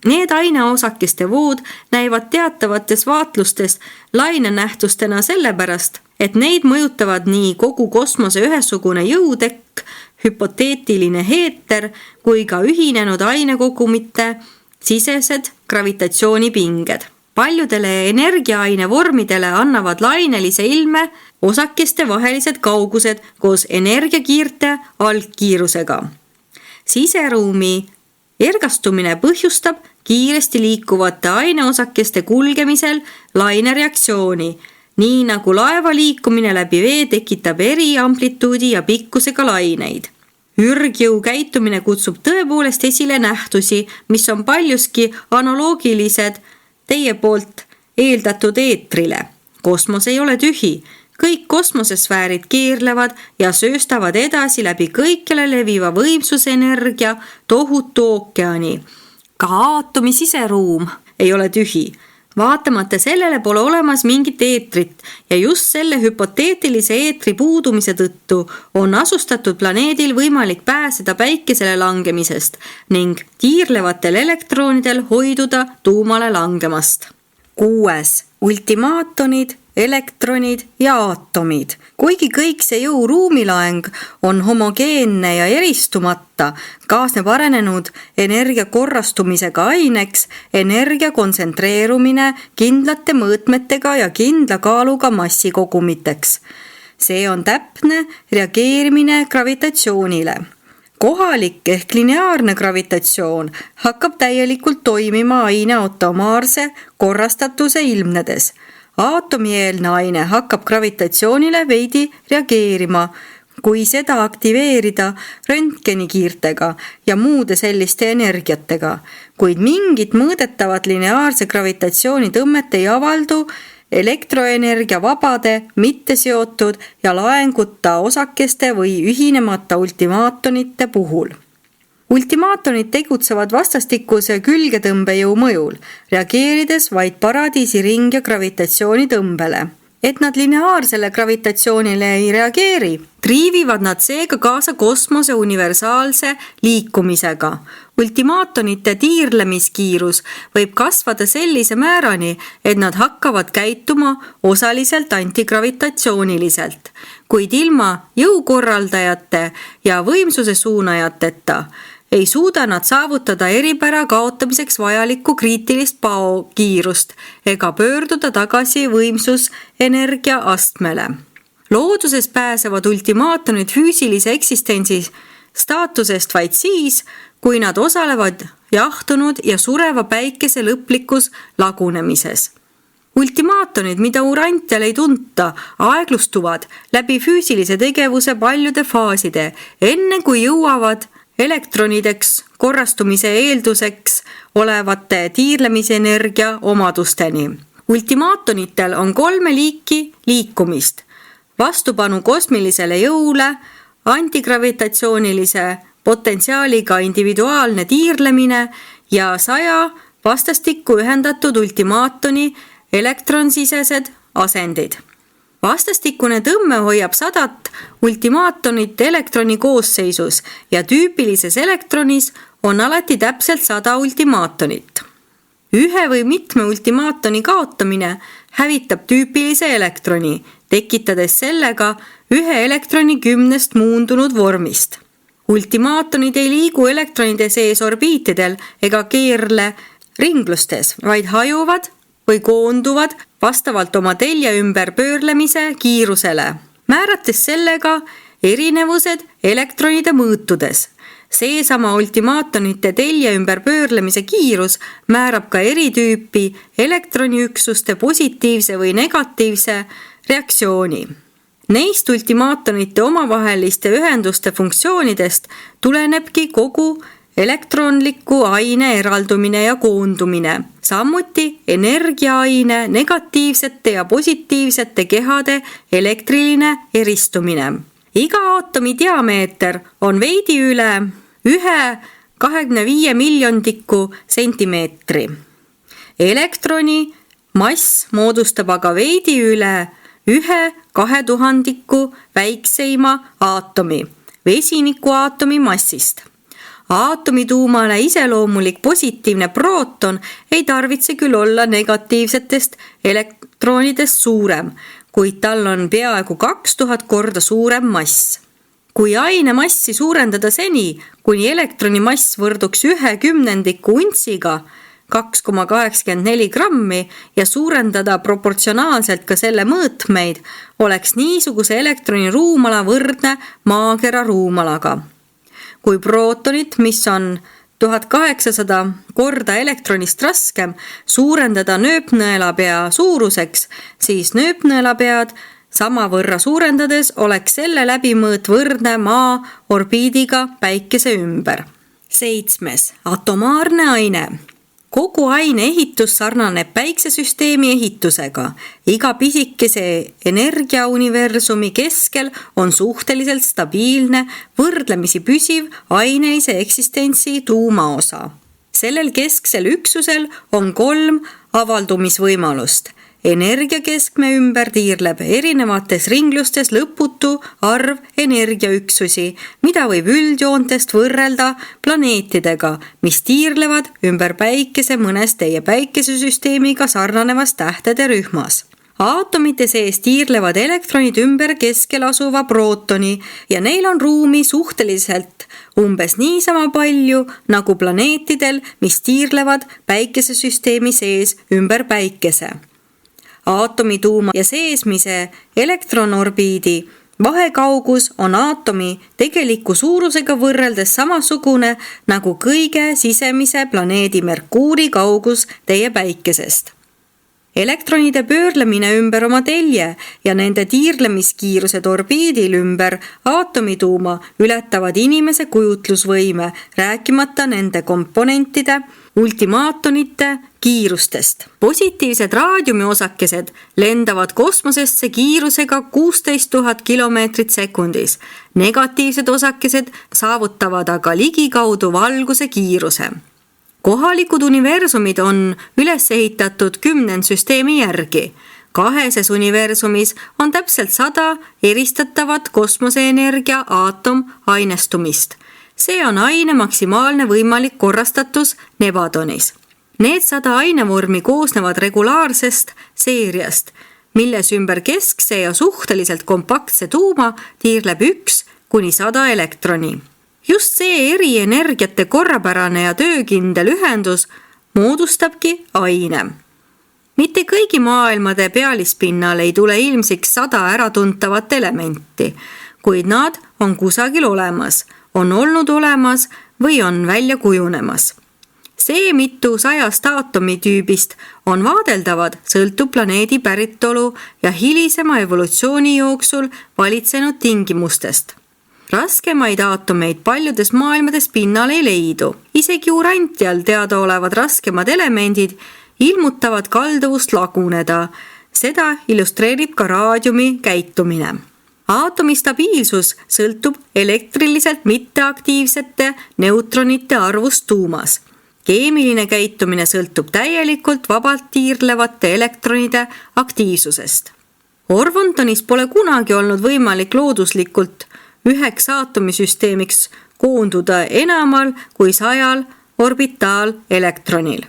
Speaker 1: Need aineosakeste vood näivad teatavates vaatlustes lainenähtustena sellepärast, et neid mõjutavad nii kogu kosmose ühesugune jõutekk, hüpoteetiline heeter kui ka ühinenud ainekogumite sisesed gravitatsioonipinged. Paljudele energiaaine vormidele annavad lainelise ilme osakeste vahelised kaugused koos energiakiirte algkiirusega. Siseruumi ergastumine põhjustab kiiresti liikuvate aineosakeste kulgemisel lainereaktsiooni, nii nagu laeva liikumine läbi vee tekitab eri amplituudi ja pikkusega laineid. Ürgjõu käitumine kutsub tõepoolest esile nähtusi, mis on paljuski analoogilised teie poolt eeldatud eetrile. Kosmos ei ole tühi. Kõik kosmosesfäärid keerlevad ja sööstavad edasi läbi kõikjale leviva võimsusenergia tohutu ookeani. Ka aatomi siseruum ei ole tühi. Vaatamata sellele pole olemas mingit eetrit ja just selle hüpoteetilise eetri puudumise tõttu on asustatud planeedil võimalik pääseda päikesele langemisest ning tiirlevatel elektronidel hoiduda tuumale langemast. 6. Ultimaatonid, elektronid ja aatomid. Kuigi kõik see jõu ruumilaeng on homogeenne ja eristumata, kaasneb arenenud energia korrastumisega aineks energia kontsentreerumine kindlate mõõtmetega ja kindla kaaluga massikogumiteks. See on täpne reageerimine gravitatsioonile. Kohalik ehk lineaarne gravitatsioon hakkab täielikult toimima aine automaarse korrastatuse ilmnedes. Aatomieelne aine hakkab gravitatsioonile veidi reageerima, kui seda aktiveerida röntgenikiirtega ja muude selliste energiatega, kuid mingit mõõdetavat lineaarse gravitatsiooni tõmmet ei avaldu elektroenergia vabade, mitteseotud ja laenguta osakeste või ühinemata ultimaatonite puhul. Ultimaatonid tegutsevad vastastikuse külgetõmbejõu mõjul, reageerides vaid paradiisi ring- ja gravitatsioonitõmbele. Et nad lineaarsele gravitatsioonile ei reageeri, triivivad nad seega kaasa kosmose universaalse liikumisega. Ultimaatonite tiirlemiskiirus võib kasvada sellise määrani, et nad hakkavad käituma osaliselt antigravitatsiooniliselt, kuid ilma jõukorraldajate ja võimsuse suunajateta ei suuda nad saavutada eripära kaotamiseks vajalikku kriitilist paokiirust ega pöörduda tagasi võimsusenergia astmele. Looduses pääsevad ultimaatonid füüsilise eksistentsi staatusest vaid siis, kui nad osalevad jahtunud ja sureva päikese lõplikus lagunemises. Ultimaatonid, mida urantial ei tunta, aeglustuvad läbi füüsilise tegevuse paljude faaside, enne kui jõuavad elektronideks korrastumise eelduseks olevate tiirlemisenergia omadusteni. Ultimaatonitel on 3 liiki liikumist: vastupanu kosmilisele jõule, antigravitatsioonilise potentsiaaliga individuaalne tiirlemine ja 100 vastastikku ühendatud ultimaatoni elektronsisesed asendid. Vastastikune tõmme hoiab 100 ultimaatonit elektroni koosseisus ja tüüpilises elektronis on alati täpselt 100 ultimaatonit. Ühe või mitme ultimaatoni kaotamine hävitab tüüpilise elektroni, tekitades sellega ühe elektroni 10 muundunud vormist. Ultimaatonid ei liigu elektronide sees orbiitidel ega keerle ringlustes, vaid hajuvad või koonduvad vastavalt oma telje ümber pöörlemise kiirusele, määrates sellega erinevused elektronide mõõtudes. Seesama ultimaatonite telje ümber pöörlemise kiirus määrab ka eri tüüpi elektroniüksuste positiivse või negatiivse reaktsiooni. Neist ultimaatonite omavaheliste ühenduste funktsioonidest tulenebki kogu elektronliku aine eraldumine ja koondumine, samuti energiaaine negatiivsete ja positiivsete kehade elektriline eristumine. Iga aatomi diameeter on veidi üle 1/25 miljondiku sentimeetri. Elektroni mass moodustab aga veidi üle 1/2000 väikseima aatomi, vesinikuaatomi massist. Aatomituumale iseloomulik positiivne prooton ei tarvitse küll olla negatiivsetest elektronidest suurem, kuid tal on peaaegu 2000 korda suurem mass. Kui aine massi suurendada seni, kuni elektroni mass võrduks 1/10 untsiga, 2,84 grammi, ja suurendada proportsionaalselt ka selle mõõtmeid, oleks niisuguse elektroni ruumala võrdne maakera ruumalaga. Kui prootonit, mis on 1800 korda elektronist raskem, suurendada nööpnõelapea suuruseks, siis nööpnõelapead samavõrra suurendades oleks selle läbimõõt võrdne maa orbiidiga päikese ümber. 7. Atomaarne aine. Kogu aine ehitus sarnaneb päiksesüsteemi ehitusega. Iga pisikese energiauniversumi keskel on suhteliselt stabiilne, võrdlemisi püsiv ainelise eksistentsi tuumaosa. Sellel kesksel üksusel on 3 avaldumisvõimalust. Energiakeskme ümber tiirleb erinevates ringlustes lõputu arv energiaüksusi, mida võib üldjoontest võrrelda planeetidega, mis tiirlevad ümber päikese mõnes teie päikesesüsteemiga sarnanevas tähtede rühmas. Aatomite sees tiirlevad elektronid ümber keskel asuva prootoni ja neil on ruumi suhteliselt umbes niisama palju nagu planeetidel, mis tiirlevad päikesesüsteemi sees ümber päikese. Aatomituuma ja seesmise elektronorbiidi vahekaugus on aatomi tegeliku suurusega võrreldes samasugune nagu kõige sisemise planeedi Merkuuri kaugus teie päikesest. Elektronide pöörlemine ümber oma telje ja nende tiirlemiskiirused orbiidil ümber aatomituuma ületavad inimese kujutlusvõime, rääkimata nende komponentide, ultimaatonite kiirustest. Positiivsed raadiumiosakesed lendavad kosmosesse kiirusega 16 000 kilomeetrit sekundis. Negatiivsed osakesed saavutavad aga ligikaudu valguse kiiruse. Kohalikud universumid on üles ehitatud 10 süsteemi järgi. 2 universumis on täpselt 100 eristatavat kosmoseenergia aatomainestumist. See on aine maksimaalne võimalik korrastatus nebatonis. Need 100 ainevormi koosnevad regulaarsest seeriast, milles ümber keskse ja suhteliselt kompaktse tuuma tiirleb 1 kuni 100 elektroni. Just see eri energiate korrapärane ja töökindel ühendus moodustabki aine. Mitte kõigi maailmade pealispinnal ei tule ilmsiks 100 äratuntavat elementi, kuid nad on kusagil olemas, on olnud olemas või on välja kujunemas. See, mitu 100 aatomitüübist on vaadeldavad, sõltub planeedi päritolu ja hilisema evolutsiooni jooksul valitsenud tingimustest. Raskemaid aatomeid paljudes maailmades pinnal ei leidu. Isegi Urantial teadaolevad raskemad elemendid ilmutavad kalduvust laguneda. Seda illustreerib ka raadiumi käitumine. Aatomi stabiilsus sõltub elektriliselt mitteaktiivsete neutronite arvust tuumas. Keemiline käitumine sõltub täielikult vabalt tiirlevate elektronide aktiivsusest. Orvontonis pole kunagi olnud võimalik looduslikult üheks aatomisüsteemiks koonduda enamal kui 100 orbitaalelektronil.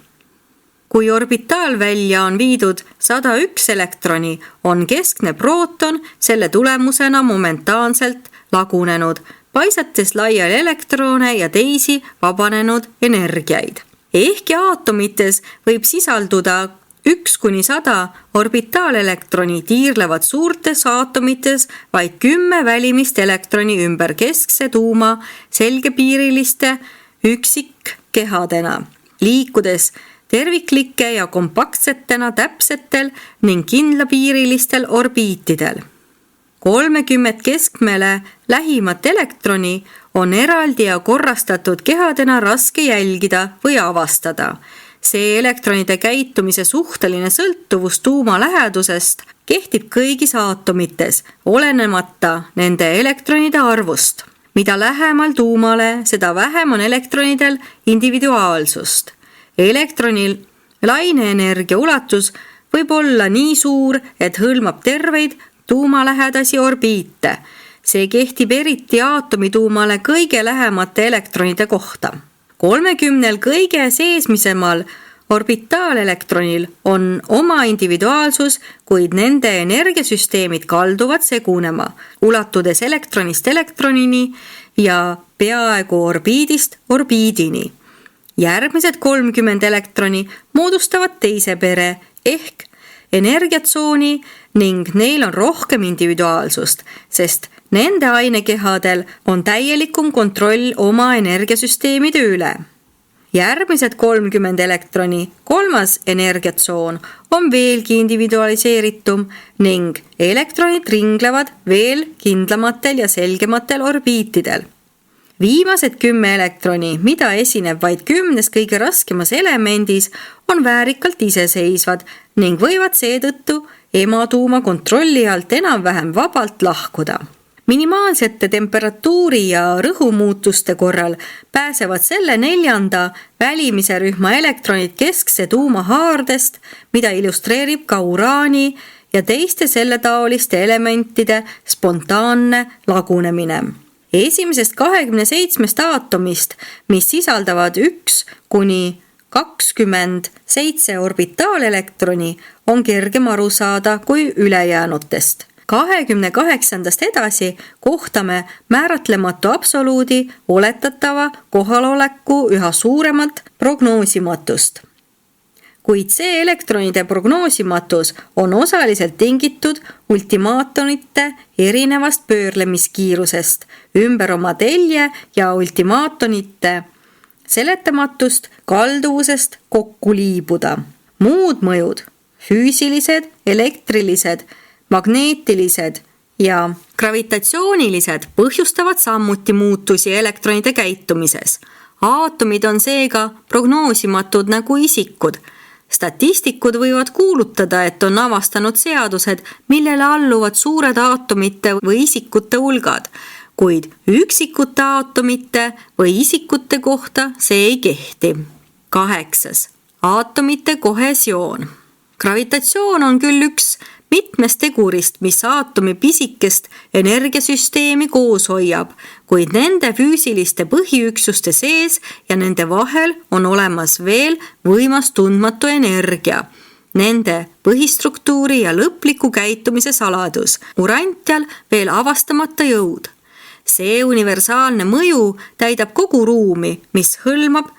Speaker 1: Kui orbitaalvälja on viidud 101 elektroni, on keskne prooton selle tulemusena momentaanselt lagunenud, paisates laiali elektrone ja teisi vabanenud energiaid. Ehkki aatomites võib sisalduda 1–100 orbitaalelektroni, tiirlevad suurtes aatomites vaid 10 välimist elektroni ümber keskse tuuma selgepiiriliste üksikkehadena, liikudes terviklike ja kompaktsetena täpsetel ning kindlapiirilistel orbiitidel. 30 keskmele lähimat elektroni on eraldi ja korrastatud kehadena raske jälgida või avastada. See elektronide käitumise suhteline sõltuvus tuuma lähedusest kehtib kõigis aatomites, olenemata nende elektronide arvust. Mida lähemal tuumale, seda vähem on elektronidel individuaalsust. Elektronil laineenergia ulatus võib olla nii suur, et hõlmab terveid tuumalähedasi orbiite. See kehtib eriti aatomituumale kõige lähemate elektronide kohta. 30 kõige seesmisemal orbitaalelektronil on oma individuaalsus, kuid nende energiasüsteemid kalduvad segunema, ulatudes elektronist elektronini ja peaaegu orbiidist orbiidini. Järgmised 30 elektroni moodustavad teise pere ehk energiatsooni ning neil on rohkem individuaalsust, sest nende ainekehadel on täielikum kontroll oma energiasüsteemide üle. Järgmised 30 elektroni, kolmas energiatsoon, on veelgi individualiseeritum ning elektronid ringlevad veel kindlamatel ja selgematel orbiitidel. Viimased 10 elektroni, mida esineb vaid 10 kõige raskemas elemendis, on väärikalt iseseisvad ning võivad seetõttu ematuuma kontrolli alt enam-vähem vabalt lahkuda. Minimaalsete temperatuuri ja rõhumuutuste korral pääsevad selle 4. välimise rühma elektronid keskse tuuma haardest, mida illustreerib ka uraani ja teiste selletaoliste elementide spontaanne lagunemine. Esimesest 27 aatomist, mis sisaldavad 1–27 orbitaalelektroni, on kergem aru saada kui ülejäänutest. 28. edasi kohtame määratlematu absoluudi oletatava kohaloleku üha suuremat prognoosimatust. Kuid see elektronide prognoosimatus on osaliselt tingitud ultimaatonite erinevast pöörlemiskiirusest ümber oma telje ja ultimaatonite seletamatust kalduvusest kokku liibuda. Muud mõjud, füüsilised, elektrilised, magneetilised ja gravitatsioonilised põhjustavad samuti muutusi elektronide käitumises. Aatomid on seega prognoosimatud nagu isikud. Statistikud võivad kuulutada, et on avastanud seadused, millele alluvad suured aatomite või isikute hulgad, kuid üksikute aatomite või isikute kohta see ei kehti. 8. Aatomite kohesioon. Gravitatsioon on küll üks mitmest tegurist, mis aatomi pisikest energiasüsteemi koos hoiab, kuid nende füüsiliste põhiüksuste sees ja nende vahel on olemas veel võimas tundmatu energia. Nende põhistruktuuri ja lõpliku käitumise saladus, Urantial veel avastamata jõud. See universaalne mõju täidab kogu ruumi, mis hõlmab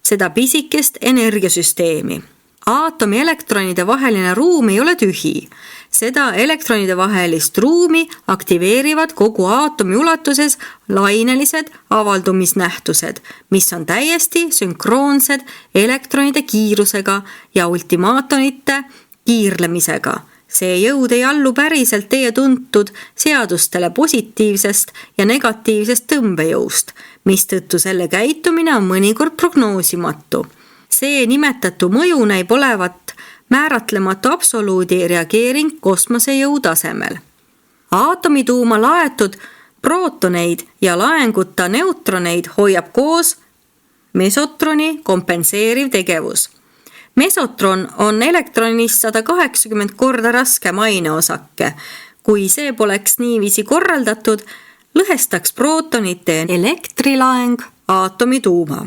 Speaker 1: seda pisikest energiasüsteemi. Aatomi elektronide vaheline ruum ei ole tühi. Seda elektronide vahelist ruumi aktiveerivad kogu aatomi ulatuses lainelised avaldumisnähtused, mis on täiesti sünkroonsed elektronide kiirusega ja ultimaatonite kiirlemisega. See jõud ei allu päriselt teie tuntud seadustele positiivsest ja negatiivsest tõmbejõust, mistõttu selle käitumine on mõnikord prognoosimatu. See nimetatu mõju näib olevat määratlematu absoluudi reageering kosmosejõu tasemel. Aatomituuma laetud prootoneid ja laenguta neutroneid hoiab koos mesotroni kompenseeriv tegevus. Mesotron on elektronist 180 korda raskem aineosake. Kui see poleks niiviisi korraldatud, lõhestaks prootonite elektrilaeng aatomituuma.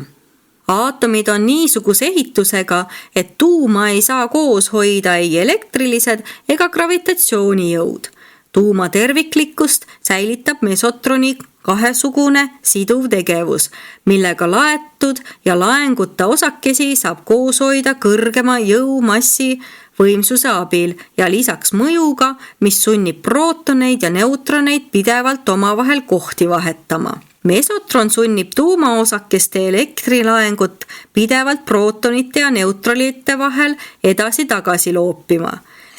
Speaker 1: Aatomid on niisuguse ehitusega, et tuuma ei saa koos hoida ei elektrilised ega gravitatsioonijõud. Tuuma terviklikkust säilitab mesotroni kahesugune siduv tegevus, millega laetud ja laenguta osakesi saab koos hoida kõrgema jõumassi võimsuse abil ja lisaks mõjuga, mis sunnib prootoneid ja neutroneid pidevalt omavahel kohti vahetama. Mesotron sunnib tuumaosakeste elektrilaengut pidevalt prootonite ja neutronite vahel edasi-tagasi loopima.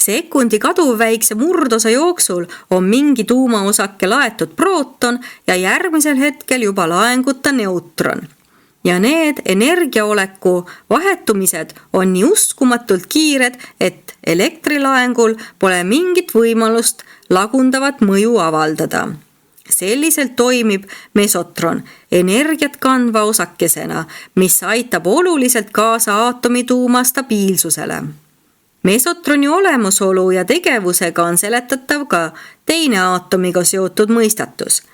Speaker 1: Sekundi kaduvväikse murdosa jooksul on mingi tuumaosake laetud prooton ja järgmisel hetkel juba laenguta neutron. Ja need energiaoleku vahetumised on nii uskumatult kiired, et elektrilaengul pole mingit võimalust lagundavat mõju avaldada. Selliselt toimib mesotron energiat kandva osakesena, mis aitab oluliselt kaasa aatomituuma stabiilsusele. Mesotroni olemasolu ja tegevusega on seletatav ka teine aatomiga seotud mõistatus.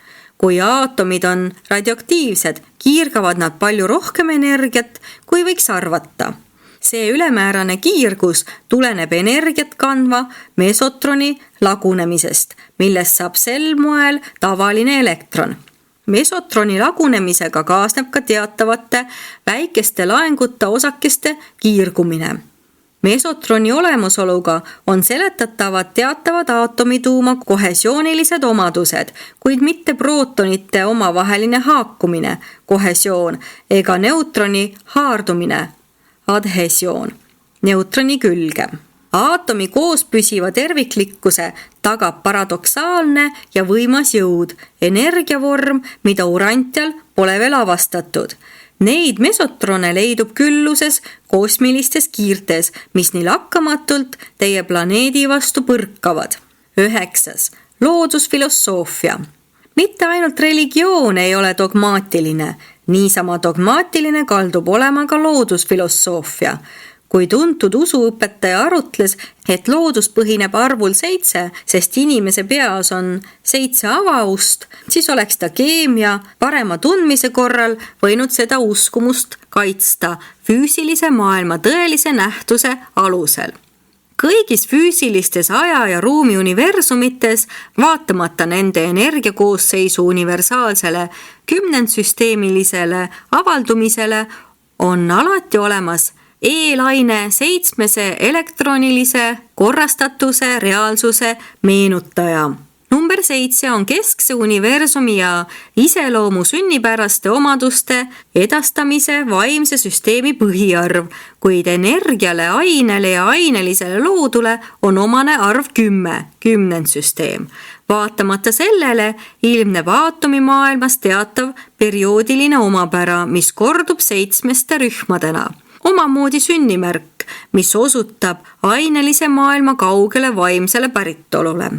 Speaker 1: Kui aatomid on radioaktiivsed, kiirgavad nad palju rohkem energiat, kui võiks arvata. See ülemäärane kiirgus tuleneb energiat kandva mesotroni lagunemisest, millest saab sel moel tavaline elektron. Mesotroni lagunemisega kaasneb ka teatavate väikeste laenguta osakeste kiirgumine. Mesotroni olemasoluga on seletatavad teatavad aatomituuma kohesioonilised omadused, kuid mitte prootonite omavaheline haakumine, kohesioon, ega neutroni haardumine, adhesioon, neutroni külge. Aatomi koos püsiva terviklikkuse tagab paradoksaalne ja võimas jõud, energiavorm, mida urantial pole veel avastatud. Neid mesotrone leidub külluses kosmilistes kiirtes, mis nii lakkamatult teie planeedi vastu põrkavad. 9. Loodusfilosoofia. Mitte ainult religioon ei ole dogmaatiline, niisama dogmaatiline kaldub olema ka loodusfilosoofia. Kui tuntud usuõpetaja arutles, et loodus põhineb arvul 7, sest inimese peas on 7 avaust, siis oleks ta keemia parema tundmise korral võinud seda uskumust kaitsta füüsilise maailma tõelise nähtuse alusel. Kõigis füüsilistes aja- ja ruumi universumites, vaatamata nende energiakoosseisu universaalsele kümnendsüsteemilisele avaldumisele, on alati olemas E-laine 7 elektronilise korrastatuse reaalsuse meenutaja. Number 7 on keskse universumi ja iseloomu sünnipäraste omaduste edastamise vaimse süsteemi põhiarv, kuid energiale, ainele ja ainelisele loodule on omane arv 10, kümnendsüsteem. Vaatamata sellele ilmneb aatomimaailmas teatav perioodiline omapära, mis kordub 7 rühmadena. Omamoodi sünnimärk, mis osutab ainelise maailma kaugele vaimsele päritolule.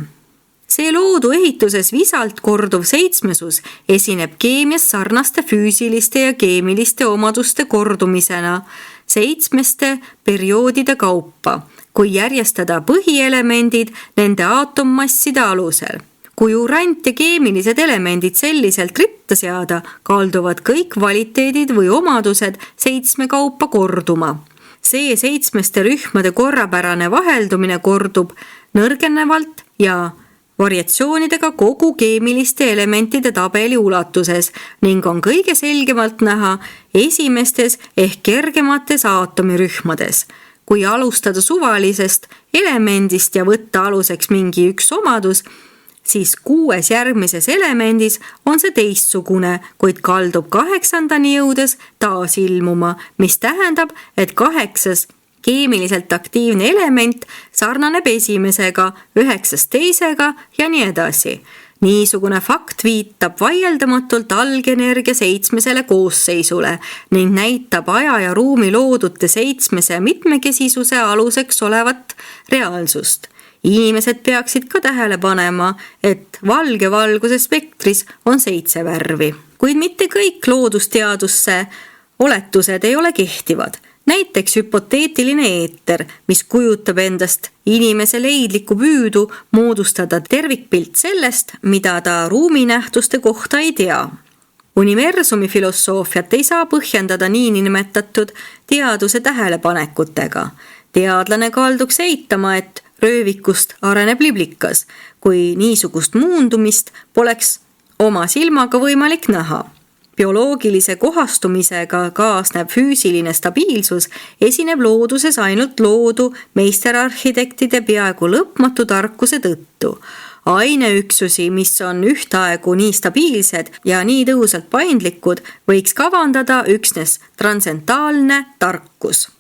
Speaker 1: See loodu ehituses visalt korduv 7 esineb keemias sarnaste füüsiliste ja keemiliste omaduste kordumisena 7 perioodide kaupa, kui järjestada põhielemendid nende aatommasside alusel. Kui urant ja keemilised elemendid selliselt ritta seada, kalduvad kõik kvaliteedid või omadused 7 kaupa korduma. See 7 rühmade korrapärane vaheldumine kordub nõrgenevalt ja variatsioonidega kogu keemiliste elementide tabeli ulatuses ning on kõige selgemalt näha esimestes ehk kergemates aatomirühmades. Kui alustada suvalisest elemendist ja võtta aluseks mingi üks omadus, siis 6 järgmises elemendis on see teistsugune, kuid kaldub 8. jõudes taas ilmuma, mis tähendab, et 8. keemiliselt aktiivne element sarnaneb esimesega, 9. teisega ja nii edasi. Niisugune fakt viitab vaieldamatult algenergia 7. koosseisule ning näitab aja ja ruumi loodute 7 mitmekesisuse aluseks olevat reaalsust. Inimesed peaksid ka tähele panema, et valge valguse spektris on 7 värvi. Kuid mitte kõik loodusteadusse oletused ei ole kehtivad. Näiteks hüpoteetiline eeter, mis kujutab endast inimese leidlikku püüdu moodustada tervikpilt sellest, mida ta ruuminähtuste kohta ei tea. Universumi filosoofiat ei saa põhjendada niinimetatud teaduse tähelepanekutega. Teadlane kalduks eitama, et röövikust areneb liblikas, kui niisugust muundumist poleks oma silmaga võimalik näha. Bioloogilise kohastumisega kaasneb füüsiline stabiilsus, esineb looduses ainult loodu meisterarhitektide peaaegu lõpmatu tarkuse tõttu. Aineüksusi, mis on ühtaegu nii stabiilsed ja nii tõhusalt paindlikud, võiks kavandada üksnes transcendentaalne tarkus.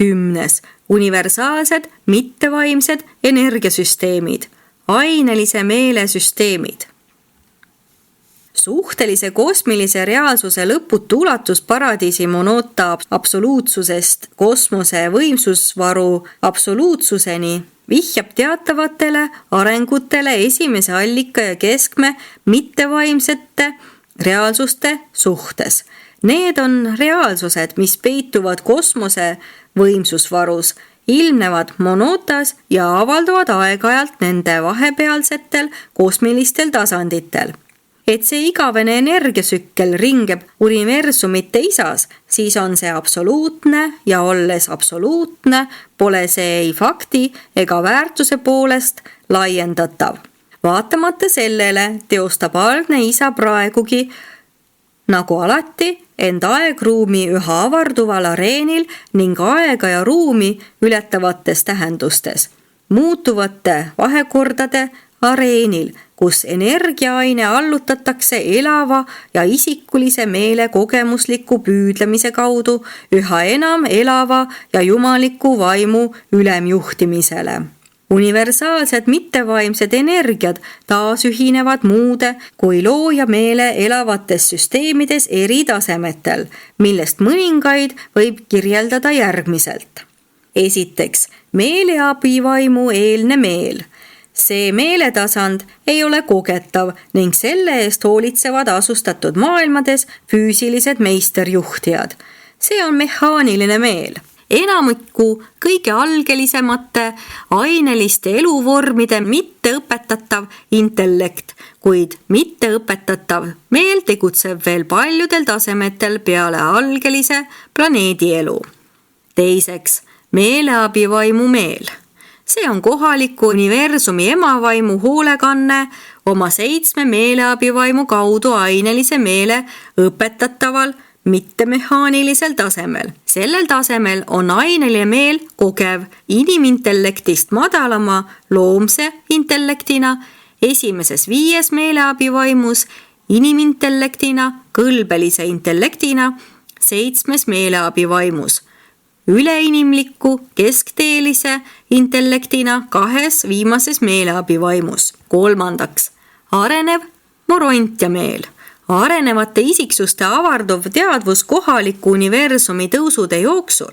Speaker 1: 10. Universaalsed, mittevaimsed energiasüsteemid, ainelise meele süsteemid. Suhtelise kosmilise reaalsuse lõputu ulatus paradiisi monota absoluutsusest kosmose võimsusvaru absoluutsuseni vihjab teatavatele arengutele esimese allika ja keskme mittevaimsete reaalsuste suhtes. Need on reaalsused, mis peituvad kosmose võimsusvarus, ilmnevad monotas ja avalduvad aeg-ajalt nende vahepealsetel kosmilistel tasanditel. Et see igavene energiasükkel ringeb universumite isas, siis on see absoluutne ja olles absoluutne, pole see ei fakti ega väärtuse poolest laiendatav. Vaatamata sellele teostab algne isa praegugi, nagu alati, end aegruumi üha avarduval areenil ning aega ja ruumi ületavates tähendustes, muutuvate vahekordade areenil, kus energiaaine allutatakse elava ja isikulise meele kogemusliku püüdlemise kaudu üha enam elava ja jumaliku vaimu ülemjuhtimisele. Universaalsed mittevaimsed energiad taas ühinevad muude kui looja meele elavates süsteemides eri tasemetel, millest mõningaid võib kirjeldada järgmiselt. Esiteks, meeleabivaimu eelne meel. See meeletasand ei ole kogetav ning selle eest hoolitsevad asustatud maailmades füüsilised meisterjuhtijad. See on mehaaniline meel. Enamiku kõige algelisemate aineliste eluvormide mitteõpetatav intellekt, kuid mitteõpetatav meel tegutseb veel paljudel tasemetel peale algelise planeedielu. Teiseks, meeleabivaimu meel. See on kohaliku universumi emavaimu hoolekanne oma 7 meeleabivaimu kaudu ainelise meele õpetataval mittemehaanilisel tasemel. Sellel tasemel on aineline meel kogev inimintellektist madalama loomse intellektina, esimeses 5 meeleabivaimus inimintellektina, kõlbelise intellektina, 7 meeleabivaimus üleinimliku keskteelise intellektina 2 viimases meeleabivaimus. Kolmandaks, arenev morontia meel. Arenevate isiksuste avarduv teadvus kohaliku universumi tõusude jooksul.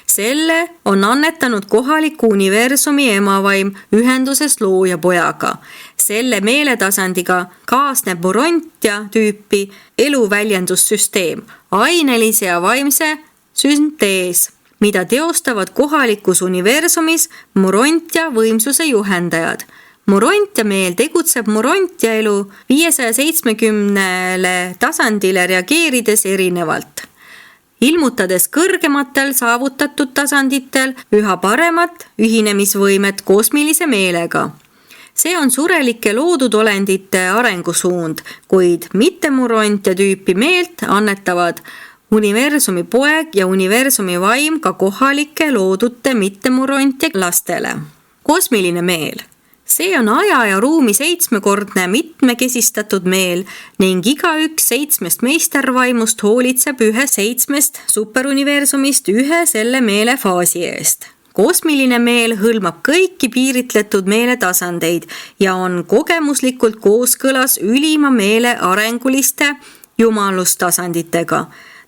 Speaker 1: Selle on annetanud kohaliku universumi emavaim ühenduses looja pojaga. Selle meeletasandiga kaasneb morontia tüüpi eluväljendussüsteem, ainelise ja vaimse süntees, mida teostavad kohalikus universumis morontia võimsuse juhendajad. Morontia meel tegutseb morontia elu 570 tasandile reageerides erinevalt, ilmutades kõrgematel saavutatud tasanditel üha paremat ühinemisvõimet kosmilise meelega. See on surelike loodudolendite arengusuund, kuid mittemurontia tüüpi meelt annetavad universumi poeg ja universumi vaim ka kohalike loodute mittemurontia lastele. Kosmiline meel. See on aja ja ruumi 7-kordne mitmekesistatud meel ning igaüks 7 meistervaimust hoolitseb ühe 7 superuniversumist ühe selle meele faasi eest. Kosmiline meel hõlmab kõiki piiritletud meeletasandeid ja on kogemuslikult kooskõlas ülima meele arenguliste jumalustasanditega,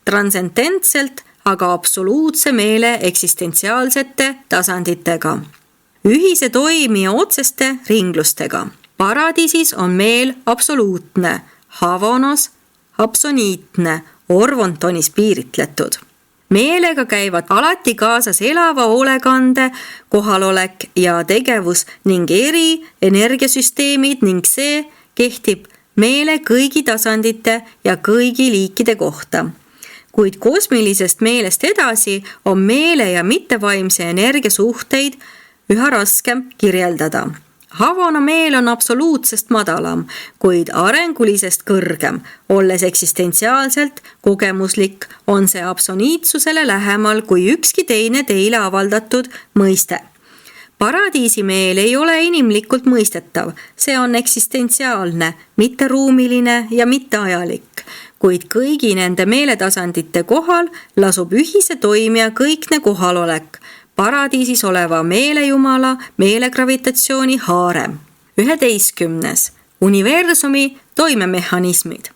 Speaker 1: transcendentselt aga absoluutse meele eksistentsiaalsete tasanditega. Ühise toimija otseste ringlustega. Paradiisis on meel absoluutne, Havonos absoniitne, Orvontonis piiritletud. Meelega käivad alati kaasas elava hoolekande, kohalolek ja tegevus ning eri energiasüsteemid ning see kehtib meele kõigi tasandite ja kõigi liikide kohta. Kuid kosmilisest meelest edasi on meele ja mittevaimse energia suhteid üha raskem kirjeldada. Havana meel on absoluutsest madalam, kuid arengulisest kõrgem. Olles eksistentsiaalselt kogemuslik, on see absoniitsusele lähemal kui ükski teine teile avaldatud mõiste. Paradiisi meel ei ole inimlikult mõistetav. See on eksistentsiaalne, mitte ruumiline ja mitte ajalik. Kuid kõigi nende meeletasandite kohal lasub ühise toimija kõikne kohalolek. Paradiisis oleva meelejumala meelegravitatsiooni haare. 11. Universumi toimemehhanismid.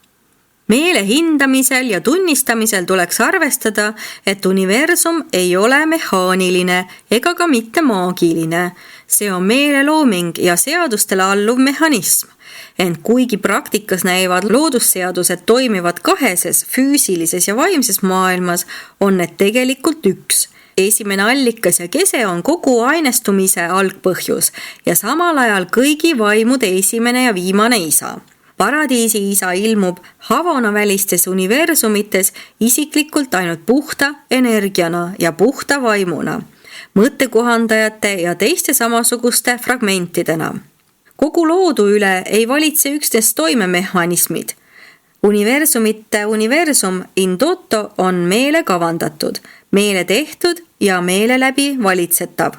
Speaker 1: Meele hindamisel ja tunnistamisel tuleks arvestada, et universum ei ole mehaaniline ega ka mitte maagiline. See on meelelooming ja seadustele alluv mehhanism. Ent kuigi praktikas näivad loodusseadused toimivad kaheses, füüsilises ja vaimses maailmas, on need tegelikult üks. Esimene allikas ja kese on kogu ainestumise algpõhjus ja samal ajal kõigi vaimude esimene ja viimane isa. Paradiisi isa ilmub Havana-välistes universumites isiklikult ainult puhta energiana ja puhta vaimuna, mõttekohandajate ja teiste samasuguste fragmentidena. Kogu loodu üle ei valitse üksnes toimemehhanismid. Universumite universum in toto on meele kavandatud, meele tehtud ja meele läbi valitsetav.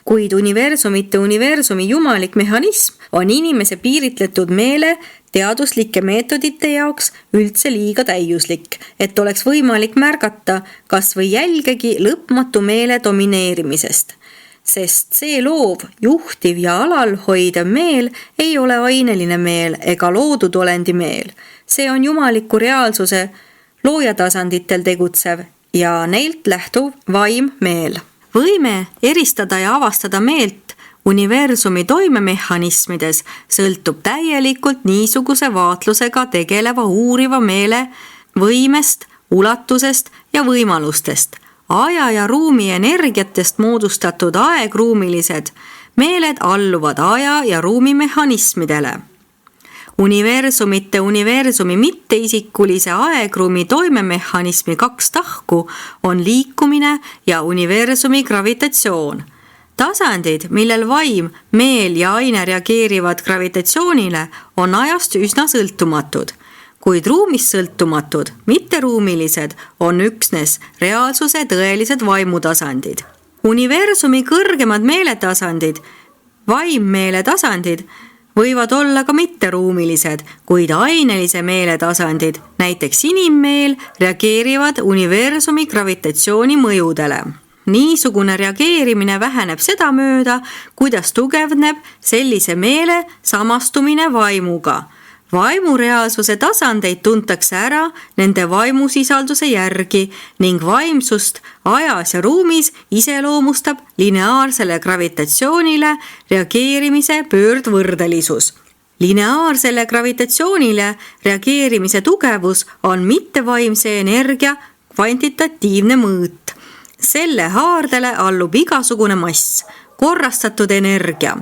Speaker 1: Kuid universumite universumi jumalik mehhanism on inimese piiritletud meele teaduslike meetodite jaoks üldse liiga täiuslik, et oleks võimalik märgata kas või jälgegi lõpmatu meele domineerimisest. Sest see loov, juhtiv ja alalhoidev meel ei ole aineline meel ega loodud olendi meel. See on jumaliku reaalsuse loojatasanditel tegutsev ja neilt lähtuv vaim meel. Võime eristada ja avastada meelt universumi toimemehhanismides sõltub täielikult niisuguse vaatlusega tegeleva uuriva meele võimest, ulatusest ja võimalustest. Aja ja ruumi energiatest moodustatud aegruumilised meeled alluvad aja ja ruumi mehhanismidele. Universumite universumi mitteisikulise aegruumi toimemehhanismi 2 tahku on liikumine ja universumi gravitatsioon. Tasandid, millel vaim, meel ja aine reageerivad gravitatsioonile, on ajast üsna sõltumatud. Kuid ruumist sõltumatud, mitteruumilised, on üksnes reaalsuse tõelised vaimutasandid. Universumi kõrgemad meeletasandid, vaimmeeletasandid, võivad olla ka mitteruumilised, kuid ainelise meeletasandid, näiteks inimmeel, reageerivad universumi gravitatsiooni mõjudele. Niisugune reageerimine väheneb seda mööda, kuidas tugevneb sellise meele samastumine vaimuga. Vaimureaalsuse tasandeid tuntakse ära nende vaimusisalduse järgi ning vaimsust ajas ja ruumis iseloomustab lineaarsele gravitatsioonile reageerimise pöördvõrdelisus. Lineaarsele gravitatsioonile reageerimise tugevus on mittevaimse energia kvantitatiivne mõõt. Selle haardele allub igasugune mass, korrastatud energia.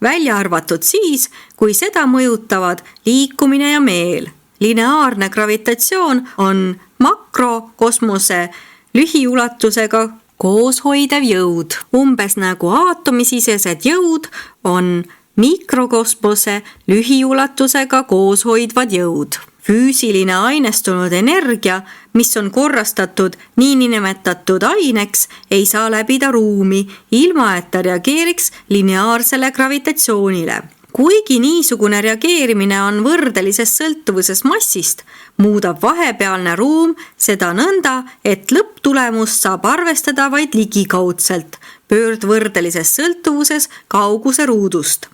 Speaker 1: Välja arvatud siis, kui seda mõjutavad liikumine ja meel. Lineaarne gravitatsioon on makrokosmose lühiulatusega kooshoidev jõud. Umbes nagu aatomisisesed jõud on mikrokosmose lühiulatusega koos hoidvad jõud. Füüsiline ainestunud energia, mis on korrastatud niinimetatud aineks, ei saa läbida ruumi, ilma et ta reageeriks lineaarsele gravitatsioonile. Kuigi niisugune reageerimine on võrdelises sõltuvuses massist, muudab vahepealne ruum seda nõnda, et lõpptulemust saab arvestada vaid ligikaudselt, pöördvõrdelises sõltuvuses kauguse ruudust.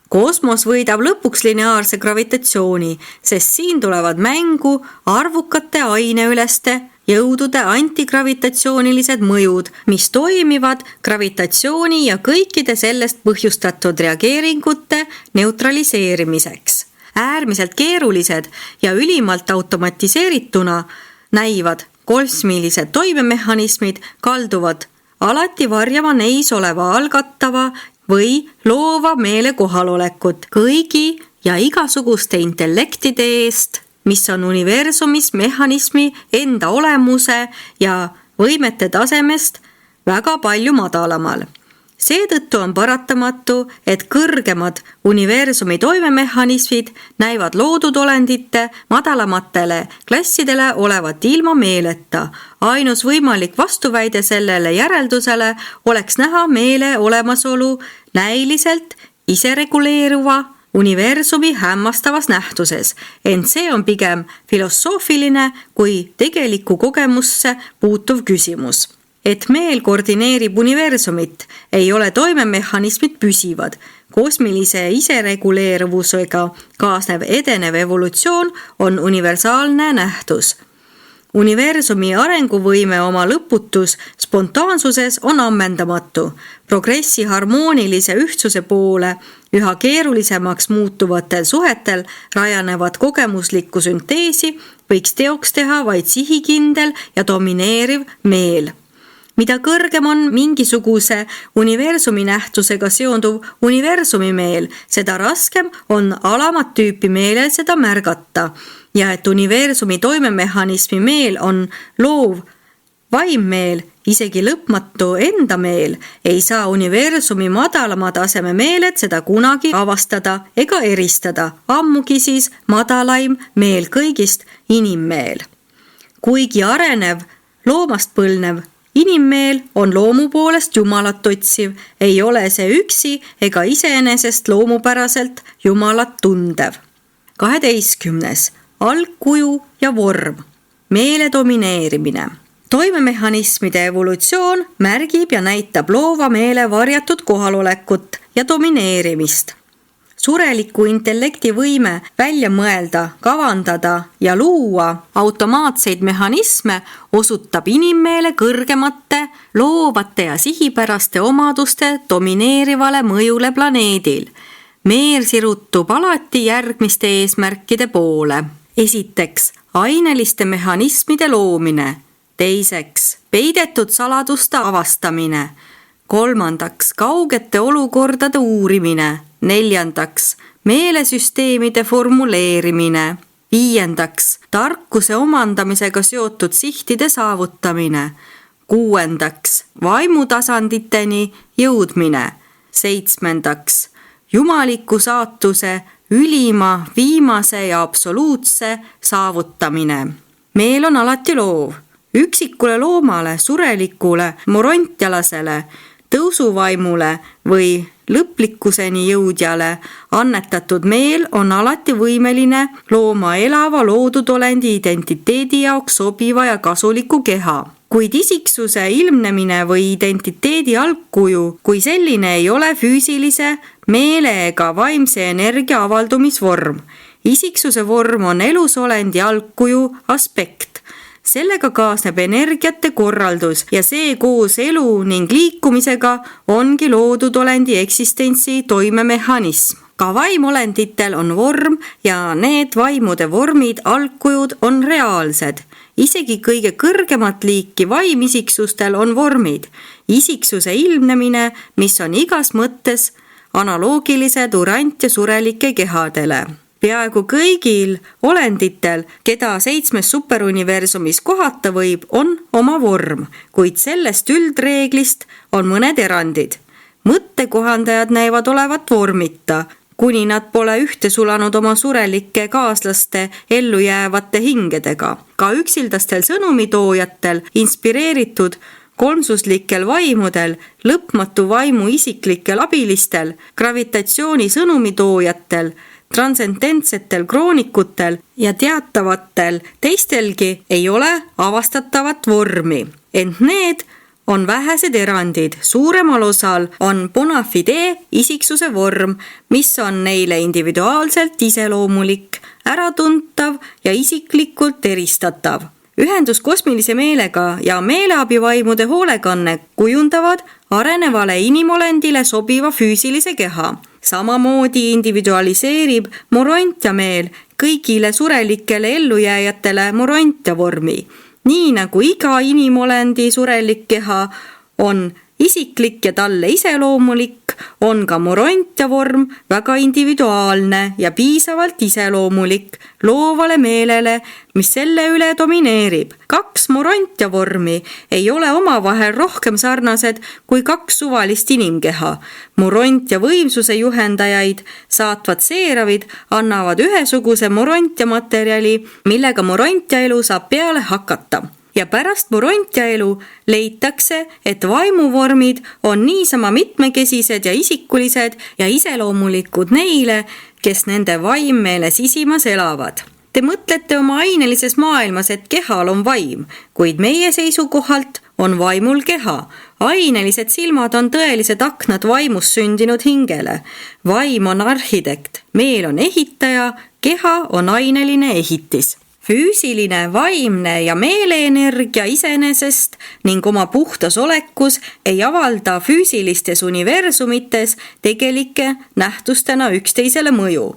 Speaker 1: Kosmos võidab lõpuks lineaarse gravitatsiooni, sest siin tulevad mängu arvukate aineüleste jõudude antigravitatsioonilised mõjud, mis toimivad gravitatsiooni ja kõikide sellest põhjustatud reageeringute neutraliseerimiseks. Äärmiselt keerulised ja ülimalt automatiseerituna näivad kosmilised toimemehhanismid kalduvad alati varjama neis oleva algatava või loova meele kohalolekut kõigi ja igasuguste intellektide eest, mis on universumis mehhanismi enda olemuse ja võimete tasemest väga palju madalamal. Seetõttu on paratamatu, et kõrgemad universumi toimemehhanismid näivad loodud olendite madalamatele klassidele olevat ilma meeleta. Ainus võimalik vastuväide sellele järeldusele oleks näha meele olemasolu näiliselt isereguleeruva universumi hämmastavas nähtuses, ent see on pigem filosoofiline kui tegelikku kogemusse puutuv küsimus. Et meel koordineerib universumit, ei ole toimemehhanismid püsivad. Kosmilise isereguleeruvusega kaasnev edenev evolutsioon on universaalne nähtus. Universumi arenguvõime oma lõputus spontaansuses on ammendamatu. Progressi harmoonilise ühtsuse poole üha keerulisemaks muutuvatel suhetel rajanevat kogemuslikku sünteesi võiks teoks teha vaid sihikindel ja domineeriv meel. Mida kõrgem on mingisuguse universumi nähtusega seonduv universumi meel, seda raskem on alamat tüüpi meelel seda märgata. Ja et universumi toimemehhanismi meel on loov vaimmeel, isegi lõpmatu enda meel, ei saa universumi madalama taseme meeled seda kunagi avastada ega eristada, ammugi siis madalaim meel kõigist inimmeel. Kuigi arenev, loomast põlnev inimmeel on loomu poolest jumalat otsiv, ei ole see üksi ega iseenesest loomupäraselt jumalat tundev. 12. Algkuju ja vorm. Meele domineerimine. Toimemehhanismide evolutsioon märgib ja näitab loova meele varjatud kohalolekut ja domineerimist. Sureliku intellekti võime välja mõelda, kavandada ja luua automaatseid mehhanisme osutab inimmeele kõrgemate, loovate ja sihipäraste omaduste domineerivale mõjule planeedil. Meer sirutub alati järgmiste eesmärkide poole. Esiteks, aineliste mehhanismide loomine. Teiseks, peidetud saladuste avastamine. Kolmandaks, kaugete olukordade uurimine. Neljandaks, meelesüsteemide formuleerimine. Viiendaks, tarkuse omandamisega seotud sihtide saavutamine. Kuuendaks, vaimutasanditeni jõudmine. Seitsmendaks, jumaliku saatuse ülima, viimase ja absoluutse saavutamine. Meel on alati loov. Üksikule loomale, surelikule, morontialasele, tõusuvaimule või lõplikkuseni jõudjale annetatud meel on alati võimeline looma elava loodudolendi identiteedi jaoks sobiva ja kasuliku keha. Kuid isiksuse ilmnemine või identiteedi algkuju kui selline ei ole füüsilise, meele ega vaimse energia avaldumisvorm. Isiksuse vorm on elusolendi algkuju aspekt. Sellega kaasneb energiate korraldus ja see koos elu ning liikumisega ongi loodud olendi eksistentsi toimemehhanism. Ka vaimuolenditel on vorm ja need vaimude vormid, algkujud on reaalsed. Isegi kõige kõrgemat liiki vaimissiksustel on vormid. Isiksuse ilmnemine, mis on igas mõttes analoogilised urant- ja surelike kehadele. Peaaegu kõigil olenditel, keda 7 superuniversumis kohata võib, on oma vorm, kuid sellest üldreeglist on mõned erandid. mõttekohandajad näivad olevat vormita, kuni nad pole ühte sulanud oma surelike kaaslaste ellujäävate hingedega. Ka üksildastel sõnumitoojatel, inspireeritud kolmsuslikel vaimudel, lõpmatu vaimu isiklikel abilistel, gravitatsiooni sõnumitoojatel, transcendentsetel kroonikutel ja teatavatel teistelgi ei ole avastatavat vormi. Ent need on vähesed erandid, suuremal osal on bona fide isiksuse vorm, mis on neile individuaalselt iseloomulik, äratuntav ja isiklikult eristatav. Ühendus kosmilise meelega ja meeleabivaimude hoolekanne kujundavad arenevale inimolendile sobiva füüsilise keha. Samamoodi individualiseerib morontia meel kõigile surelikele ellujääjatele morontia vormi. Nii nagu iga inimolendi surelik keha on isiklik ja talle iseloomulik, on ka morontia vorm väga individuaalne ja piisavalt iseloomulik loovale meelele, mis selle üle domineerib. 2 morontia vormi ei ole omavahel rohkem sarnased kui 2 suvalist inimkeha. Morontia võimsuse juhendajaid saatvad seeravid annavad ühesuguse morontia materjali, millega morontia elu saab peale hakata. Ja pärast morontia elu leitakse, et vaimuvormid on niisama mitmekesised ja isikulised ja iseloomulikud neile, kes nende vaimmeele sisimas elavad. Te mõtlete oma ainelises maailmas, et kehal on vaim, kuid meie seisukohalt on vaimul keha. Ainelised silmad on tõelised aknad vaimus sündinud hingele. Vaim on arhitekt, meel on ehitaja, keha on aineline ehitis. Füüsiline, vaimne ja meeleenergia iseenesest ning oma puhtas olekus ei avalda füüsilistes universumites tegelikke nähtustena üksteisele mõju.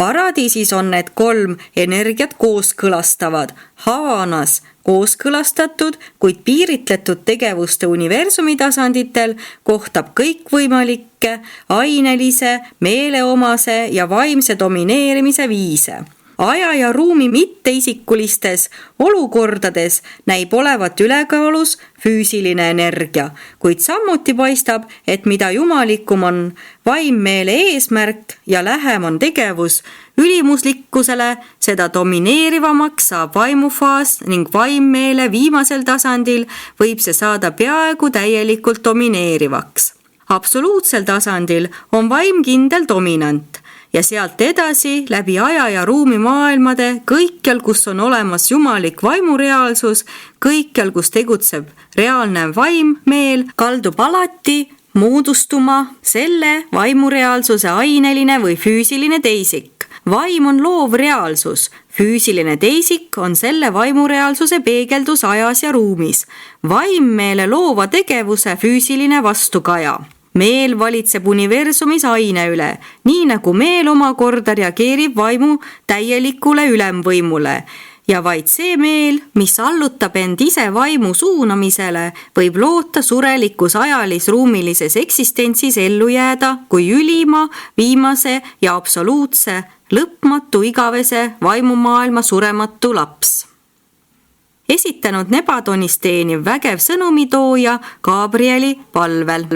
Speaker 1: Paradiisis on need 3 energiat kooskõlastavad, havanas kooskõlastatud, kuid piiritletud tegevuste universumi tasanditel kohtab kõikvõimalikke ainelise, meeleomase ja vaimse domineerimise viise. Aja ja ruumi mitteisikulistes olukordades näib olevat ülekaalus füüsiline energia, kuid samuti paistab, et mida jumalikum on vaimmeele eesmärk ja lähem on tegevus ülimuslikkusele, seda domineerivamaks saab vaimufaas ning vaimmeele viimasel tasandil võib see saada peaaegu täielikult domineerivaks. Absoluutsel tasandil on vaim kindel dominant. Ja sealt edasi läbi aja ja ruumi maailmade, kõikjal, kus on olemas jumalik vaimureaalsus, kõikjal, kus tegutseb reaalne vaim-meel, kaldub alati moodustuma selle vaimureaalsuse aineline või füüsiline teisik. Vaim on loov reaalsus, füüsiline teisik on selle vaimureaalsuse peegeldus ajas ja ruumis. Vaimmeele loova tegevuse füüsiline vastukaja. Meel valitseb universumis aine üle, nii nagu meel omakorda reageerib vaimu täielikule ülemvõimule. Ja vaid see meel, mis allutab end ise vaimu suunamisele, võib loota surelikus ajalis-ruumilises eksistentsis ellu jääda kui ülima, viimase ja absoluutse, lõpmatu igavese vaimumaailma surematu laps. Esitanud Nebadonis teeniv vägev sõnumitooja Gabrieli palvel.